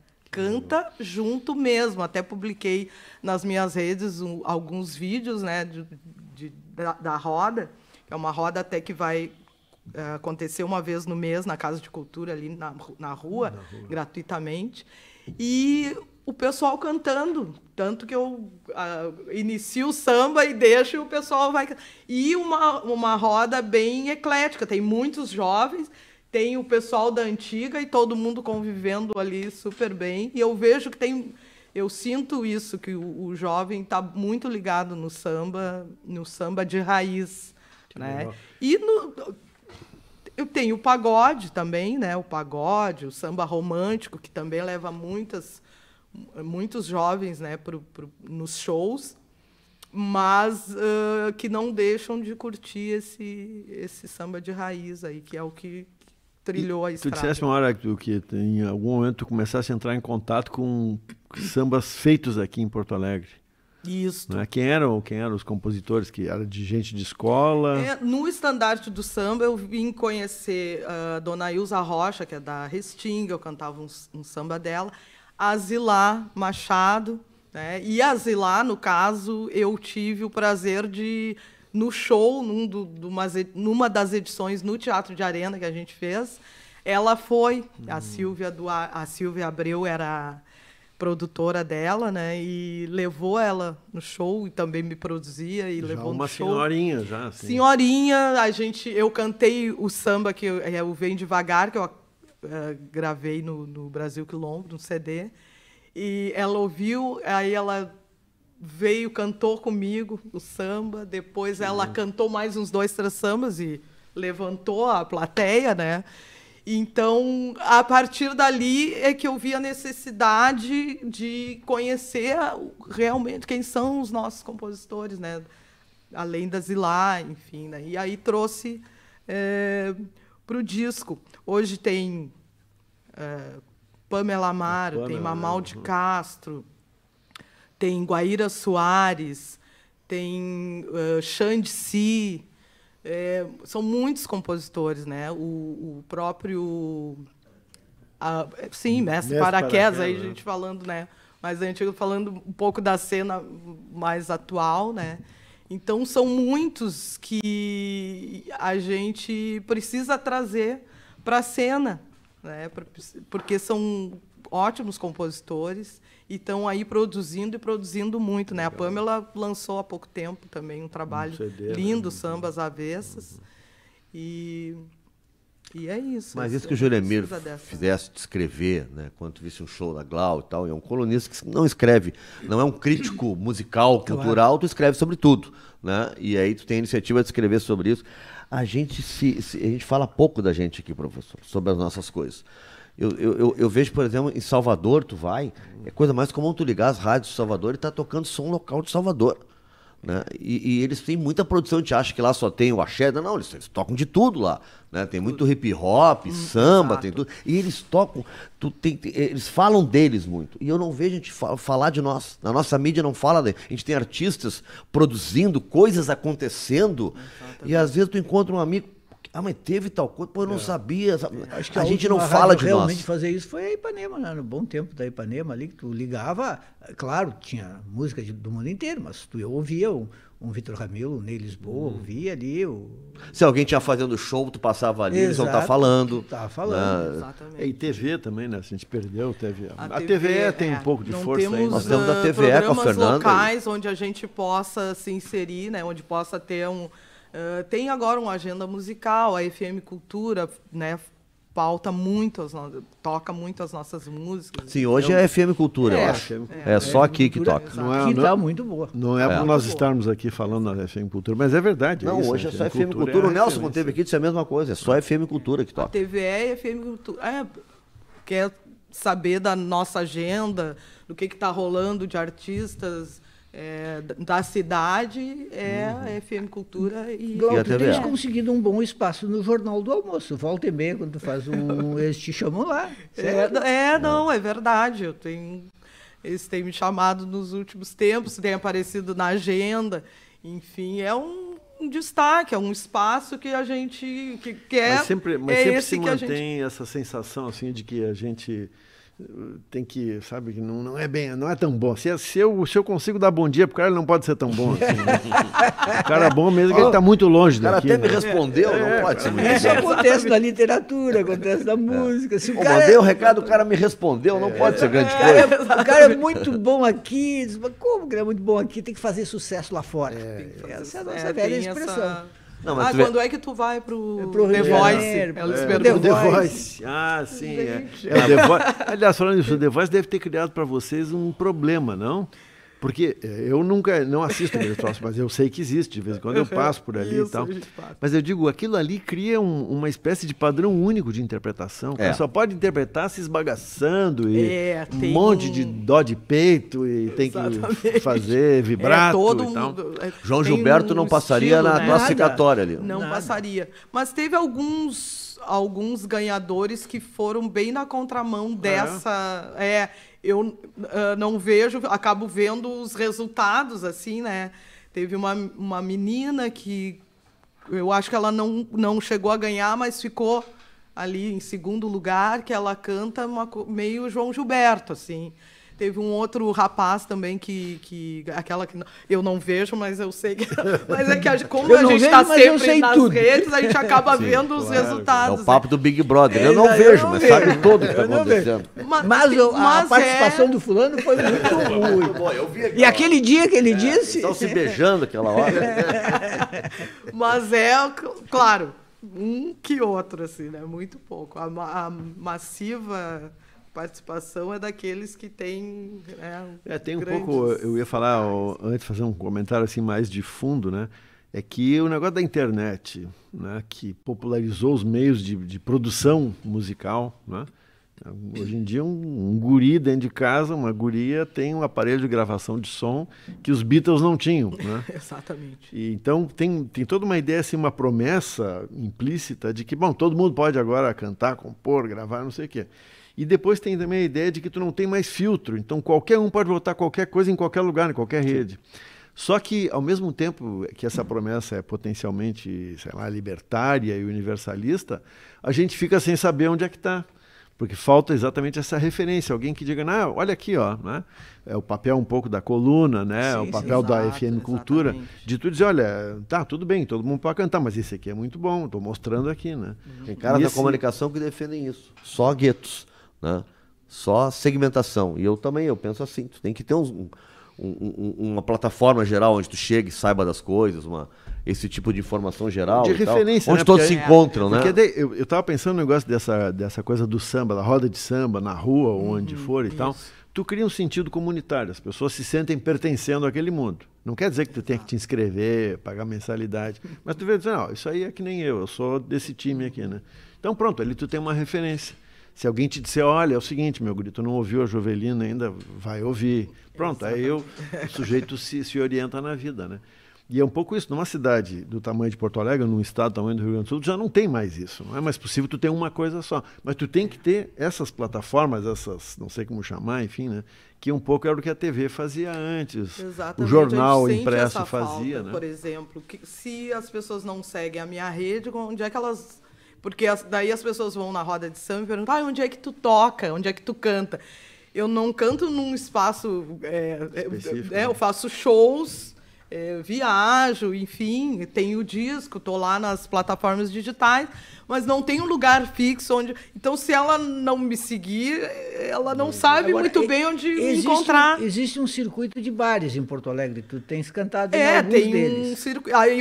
junto mesmo. Até publiquei nas minhas redes alguns vídeos, né, da roda, que é uma roda até que vai acontecer uma vez no mês na Casa de Cultura, ali na rua, gratuitamente. E o pessoal cantando, tanto que eu inicio o samba e deixo, e o pessoal vai... E uma roda bem eclética, tem muitos jovens, tem o pessoal da antiga e todo mundo convivendo ali super bem. E eu vejo que eu sinto isso, que o jovem está muito ligado no samba de raiz, né? E eu tenho o pagode também, né? O pagode, o samba romântico, que também leva muitos jovens, né, nos shows, mas que não deixam de curtir esse samba de raiz aí, que é o que trilhou a estrada. Tu disseste uma hora que em algum momento tu começasse a entrar em contato com sambas feitos aqui em Porto Alegre. Isso. Né? Quem eram os compositores? Que era de gente de escola? No estandarte do samba, eu vim conhecer a Dona Ilza Rocha, que é da Restinga, eu cantava um samba dela, a Zilá Machado, né? E a Zilá, no caso, eu tive o prazer de, no show, numa das edições no Teatro de Arena que a gente fez, ela foi, a Silvia Abreu era produtora dela, né? E levou ela no show, e também me produzia e já levou no show. Uma senhorinha já. Assim. Senhorinha, eu cantei o samba que é o Vem Devagar, que eu gravei no Brasil Quilombo, no CD, e ela ouviu, aí ela veio, cantou comigo o samba, depois ela cantou mais uns 2, 3 sambas e levantou a plateia, né? Então, a partir dali é que eu vi a necessidade de conhecer realmente quem são os nossos compositores, né? Além da Zilá, enfim, né? E aí trouxe para o disco. Hoje tem Pamela Amaro, tem Mamal de Castro, tem Guaíra Soares, tem Xande Si, são muitos compositores, né? O próprio... sim, Mestre Paraquedas, aí a gente falando, né? Mais antigo, falando um pouco da cena mais atual, né? Então, são muitos que a gente precisa trazer para a cena, né? Porque são ótimos compositores e estão aí produzindo e produzindo muito, né? A Pamela lançou há pouco tempo também um trabalho lindo, Sambas Avessas, e é isso. Mas isso que o Juremir fizesse de escrever, né, quando tu visse um show da Glau e tal, é um colunista que não escreve, não é um crítico musical, cultural, tu escreve sobre tudo, né? E aí tu tem a iniciativa de escrever sobre isso. A gente fala pouco da gente aqui, professor, sobre as nossas coisas. Eu vejo, por exemplo, em Salvador, tu vai, é coisa mais comum tu ligar as rádios de Salvador e tá tocando som local de Salvador. Né? E eles têm muita produção, a gente acha que lá só tem o axé, não, eles tocam de tudo lá, né? Tem muito hip hop, samba, exato. Tem tudo, e eles tocam, eles falam deles muito, e eu não vejo a gente falar de nós, na nossa mídia não fala deles, a gente tem artistas produzindo, coisas acontecendo, exatamente. E às vezes tu encontra um amigo, mas teve tal coisa, pô, eu não sabia. Acho que a gente não fala de nós. Realmente fazer isso foi a Ipanema, né? No bom tempo da Ipanema ali, que tu ligava, claro, tinha música do mundo inteiro, mas tu ouvia um Vitor Ramilo, um Ney Lisboa, ouvia ali. Se alguém tinha fazendo show, tu passava ali, eles vão estar falando. Tava falando. Exatamente. E TV também, né? A gente perdeu, teve. A TVE tem um pouco de força aí. Nós temos a TVE com a Fernanda. Locais onde a gente possa se inserir, né? Onde possa ter tem agora uma agenda musical, a FM Cultura, né, pauta muito, toca muito as nossas músicas. Sim, hoje é a FM Cultura, eu acho. É só aqui que toca. Que está muito boa. Não é por nós estarmos aqui falando na FM Cultura, mas é verdade. Não, hoje é só FM Cultura. O Nelson, quando esteve aqui, disse a mesma coisa, é só FM Cultura que toca. A TVE e FM Cultura. Quer saber da nossa agenda, do que está rolando de artistas... da cidade, a FM Cultura e Glauco, tu tens conseguido um bom espaço no Jornal do Almoço. Volta e meia, quando tu faz eles te chamam lá. Não, é verdade. Eles têm me chamado nos últimos tempos, têm aparecido na agenda. Enfim, é um destaque, é um espaço que a gente quer. Mas sempre se mantém essa sensação assim, de que a gente... tem que, sabe, que não é tão bom. Se eu consigo dar bom dia pro cara, ele não pode ser tão bom assim, né? O cara bom mesmo que ele tá muito longe daqui. O cara até me respondeu, não pode ser muito. Isso acontece na literatura, acontece na música. Se eu mandei o recado, o cara me respondeu, não pode ser grande coisa. O cara é muito bom aqui, diz, como que ele é muito bom aqui, tem que fazer sucesso lá fora. Essa é a nossa velha expressão. Não, quando é que tu vai pro The Voice? The Voice. Ah, sim. Aliás, falando isso, o The Voice deve ter criado para vocês um problema, não? Porque eu nunca, não assisto aqueles troços, mas eu sei que existe, de vez em quando eu passo por ali e tal. Mas eu digo, aquilo ali cria uma espécie de padrão único de interpretação. O cara só pode interpretar se esbagaçando e um monte de dó de peito e tem que fazer vibrato e tal. João Gilberto não passaria na classificatória ali. Não passaria. Mas teve alguns ganhadores que foram bem na contramão dessa... Eu não vejo, acabo vendo os resultados, assim, né? Teve uma menina que eu acho que ela não chegou a ganhar, mas ficou ali em segundo lugar, que ela canta meio João Gilberto, assim. Teve um outro rapaz também aquela que eu não vejo, mas eu sei que... Mas é que como a gente está sempre nas redes, a gente acaba vendo os resultados. É o papo do Big Brother. Eu não vejo, mas sabe tudo o que está acontecendo. Mas a participação do fulano foi muito ruim. Eu vi aqui, e aquele dia que ele disse... Estão se beijando aquela hora. Mas claro, um que outro, assim, né? Muito pouco. A massiva... participação é daqueles que têm tem um pouco, eu ia falar antes, fazer um comentário assim mais de fundo, né? É que o negócio da internet, né, que popularizou os meios de produção musical, né? Hoje em dia um guri dentro de casa, uma guria tem um aparelho de gravação de som que os Beatles não tinham, né? Exatamente. E então tem toda uma ideia, assim, uma promessa implícita de que, bom, todo mundo pode agora cantar, compor, gravar, não sei o quê. E depois tem também a ideia de que tu não tem mais filtro. Então qualquer um pode botar qualquer coisa em qualquer lugar, em qualquer rede. Só que, ao mesmo tempo que essa promessa é potencialmente, sei lá, libertária e universalista, a gente fica sem saber onde é que está. Porque falta exatamente essa referência. Alguém que diga, não, olha aqui, ó, né? É o papel um pouco da coluna, né? Sim, o papel da FM Cultura. Exatamente. De tu dizer, olha, tá, tudo bem, todo mundo pode cantar, mas esse aqui é muito bom, estou mostrando aqui, né? Tem caras da comunicação que defendem isso. Só guetos, né? Só segmentação. E eu também, eu penso assim, tu tem que ter uma plataforma geral onde tu chega e saiba das coisas, esse tipo de informação geral. De referência, onde todos se encontram, né? Porque eu estava pensando no negócio dessa coisa do samba, da roda de samba, na rua, onde for e tal. Tu cria um sentido comunitário, as pessoas se sentem pertencendo àquele mundo. Não quer dizer que tu tenha que te inscrever, pagar mensalidade, mas tu vê dizer, não, isso aí é que nem eu sou desse time aqui, né? Então pronto, ali tu tem uma referência. Se alguém te disser, olha, é o seguinte, meu guri, tu não ouviu a Jovelina ainda, vai ouvir. Pronto, aí o sujeito se orienta na vida, né? E é um pouco isso, numa cidade do tamanho de Porto Alegre, num estado do tamanho do Rio Grande do Sul, já não tem mais isso. Não é mais possível tu ter uma coisa só. Mas tu tem que ter essas plataformas, essas, não sei como chamar, enfim, né? Que um pouco era o que a TV fazia antes. Exatamente. O jornal impresso fazia, falta, né? Por exemplo, que se as pessoas não seguem a minha rede, onde é que elas... Porque daí as pessoas vão na roda de samba e perguntam, onde é que tu toca? Onde é que tu canta? Eu não canto num espaço... eu faço shows... viajo, enfim, tenho disco, estou lá nas plataformas digitais, mas não tem um lugar fixo onde... Então, se ela não me seguir, ela não sabe muito bem onde me encontrar. Existe um circuito de bares em Porto Alegre, tu tens cantado em alguns deles. Um circuito. Aí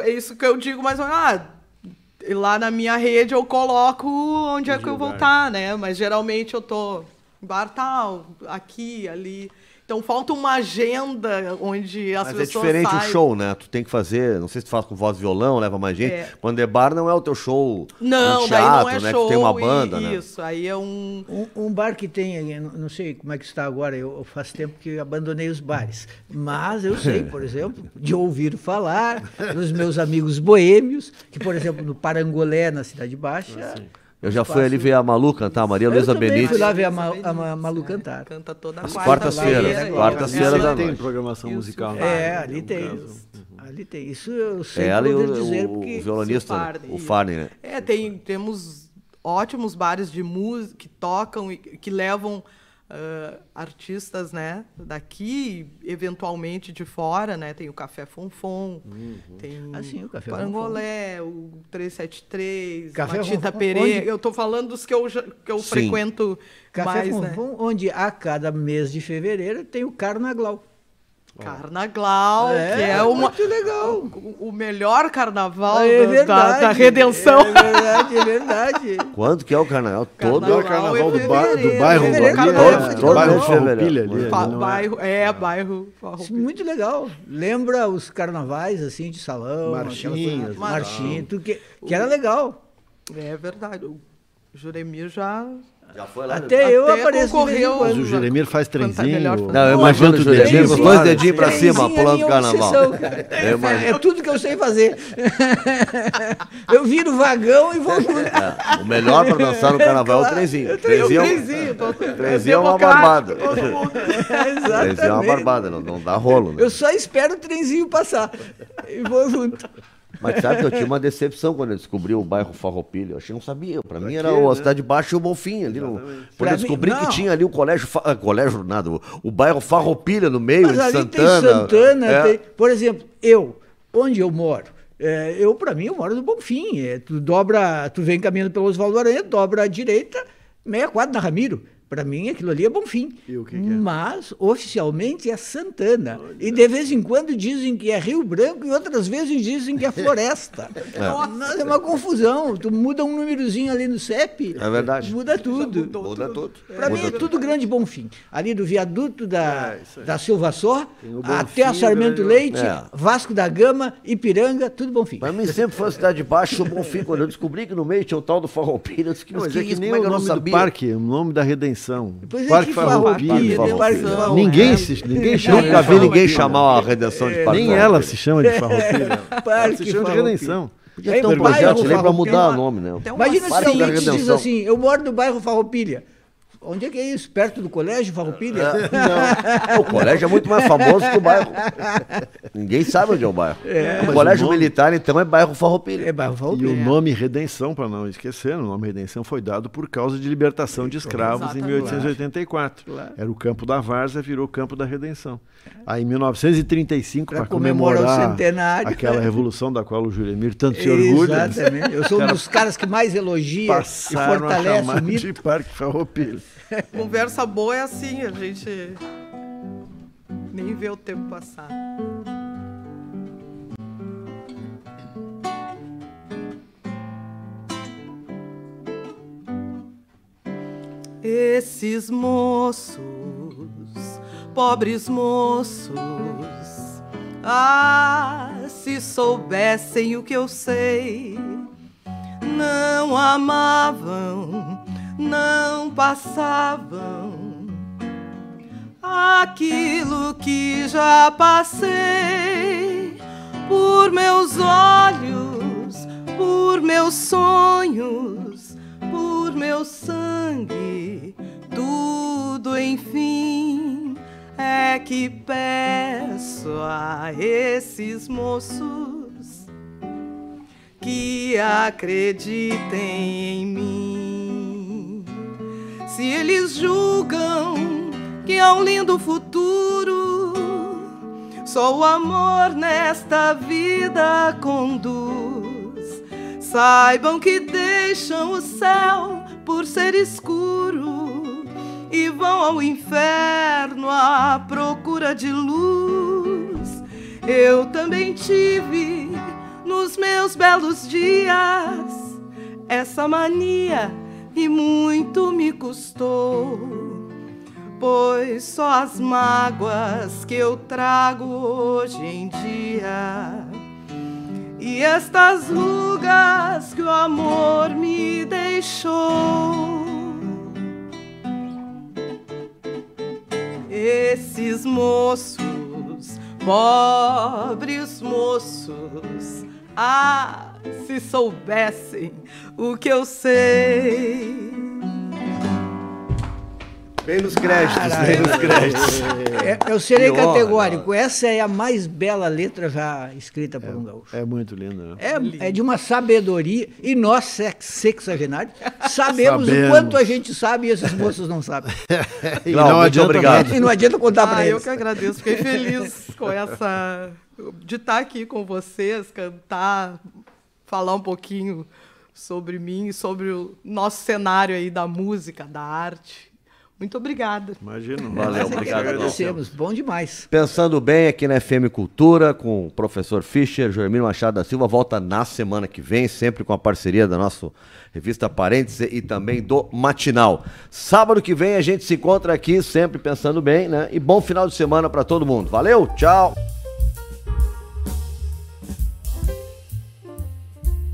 é isso que eu digo, mas lá na minha rede eu coloco onde é que eu vou estar, né? Mas geralmente eu estou em bar tal, aqui, ali... Então, falta uma agenda onde as pessoas saibam. Mas é diferente o show, né? Tu tem que fazer, não sei se tu faz com voz e violão, leva mais gente. Quando é bar, não é o teu show não, teatro, daí não é né? show, Que tem uma banda, né? Isso, aí é um bar que tem, não sei como é que está agora, eu faz tempo que abandonei os bares. Mas eu sei, por exemplo, de ouvir falar dos meus amigos boêmios, que, por exemplo, no Parangolé, na Cidade Baixa... Eu já fui ali ver a Malu cantar, a Maria Luísa Benítez. Eu fui lá ver a Malu cantar. Canta toda quarta-feira. Quarta-feira da noite. Tem programação musical. Né? Ali tem. Ali tem. Isso eu sei dizer porque... O violonista, o Farney, né? Temos ótimos bares de música que tocam e que levam artistas, né, daqui, eventualmente de fora, né? Tem o Café Fonfon, tem o Café Parangolé, o 373, Matita Pereira. Eu estou falando dos que eu frequento Café mais, Fonfon, né? onde a cada mês de fevereiro tem o Carnaglau. Carnaglau, que é muito legal. O melhor carnaval da redenção. É verdade. Quando que é o carnaval? Todo o carnaval do bairro Farroupilha. Bairro Farroupilha. Muito legal. Lembra os carnavais, assim, de salão. Marchinha, que era legal. É verdade. O Juremir já foi lá. Até eu apareço. Mas o Juremir faz trenzinho. Não, eu imagino o Juremir com os dois dedinhos pra cima, pulando o carnaval. É tudo que eu sei fazer. Eu viro o vagão e vou junto. O melhor pra dançar no carnaval é o trenzinho. Trenzinho é uma barbada. Trenzinho é uma barbada, não dá rolo. Né? Eu só espero o trenzinho passar e vou junto. Mas sabe que eu tinha uma decepção quando eu descobri o bairro Farroupilha. Eu achei que não sabia. Para mim era a Cidade Baixa e o Bonfim ali. Quando eu descobri que tinha ali o o bairro Farroupilha no meio de Santana. Por exemplo, onde eu moro, para mim, eu moro no Bonfim. Tu vem caminhando pelo Oswaldo Aranha, dobra à direita, meia quadra na Ramiro. Para mim, aquilo ali é Bonfim. E o que é? Mas, oficialmente, é Santana. E de vez em quando dizem que é Rio Branco e outras vezes dizem que é Floresta. É uma confusão. Tu muda um númerozinho ali no CEP. É verdade. Muda tudo. Muda tudo. Para mim é tudo Grande Bonfim. Ali do viaduto da Silva Só, até a Sarmento Leite, Vasco da Gama, Ipiranga, tudo Bonfim. Para mim sempre foi a Cidade Baixa e o Bonfim. Quando eu descobri que no meio tinha o tal do Farroupilha, eu disse que nem o nome do parque, o nome da Redenção. Parque Farroupilha. Ninguém chama. Nunca vi ninguém chamar a Redenção de Parque. Nem ela se chama de Farroupilha. Ela se chama de Redenção. Podia ter um projeto ali para mudar o nome, né? Imagina se alguém diz assim, eu moro no bairro Farroupilha. Onde é que é isso? Perto do colégio, Farroupilha? Não, o colégio é muito mais famoso que o bairro. Ninguém sabe onde é o bairro. O colégio militar, então, é bairro Farroupilha. É bairro Farroupilha. E o nome Redenção, para não esquecer, o nome Redenção foi dado por causa de libertação de escravos em 1884. Claro. Era o Campo da Várzea, virou o Campo da Redenção. Aí, em 1935, para comemorar o centenário, aquela revolução da qual o Juremir tanto se orgulha. Exatamente. Eu sou um dos caras que mais elogia e fortalece o mito. De Parque Farroupilha. Conversa boa é assim, a gente nem vê o tempo passar. Esses moços, pobres moços, se soubessem o que eu sei, não amavam, não passavam aquilo que já passei por meus olhos, por meus sonhos, por meu sangue, tudo enfim é que peço a esses moços que acreditem em mim. Se eles julgam que há um lindo futuro, só o amor nesta vida conduz. Saibam que deixam o céu por ser escuro e vão ao inferno à procura de luz. Eu também tive nos meus belos dias essa mania e muito me custou, pois só as mágoas que eu trago hoje em dia e estas rugas que o amor me deixou. Esses moços, pobres moços, se soubessem o que eu sei. Bem nos créditos, bem nos créditos. Eu serei categórico. Essa é a mais bela letra já escrita por um gaúcho. É muito linda, né? É de uma sabedoria. E nós, sexagenários, sabemos o quanto a gente sabe e esses moços não sabem. E não adianta, obrigado. E não adianta contar para eles. Eu que agradeço. Fiquei feliz com essa... de estar aqui com vocês, cantar, falar um pouquinho sobre mim, sobre o nosso cenário aí da música, da arte. Muito obrigada. Imagino. Valeu, obrigado. Agradecemos, bom demais. Pensando bem aqui na FM Cultura, com o professor Fischer, Juremir Machado da Silva, volta na semana que vem, sempre com a parceria da nossa revista Parêntese e também do Matinal. Sábado que vem a gente se encontra aqui, sempre pensando bem, né? E bom final de semana para todo mundo. Valeu, tchau!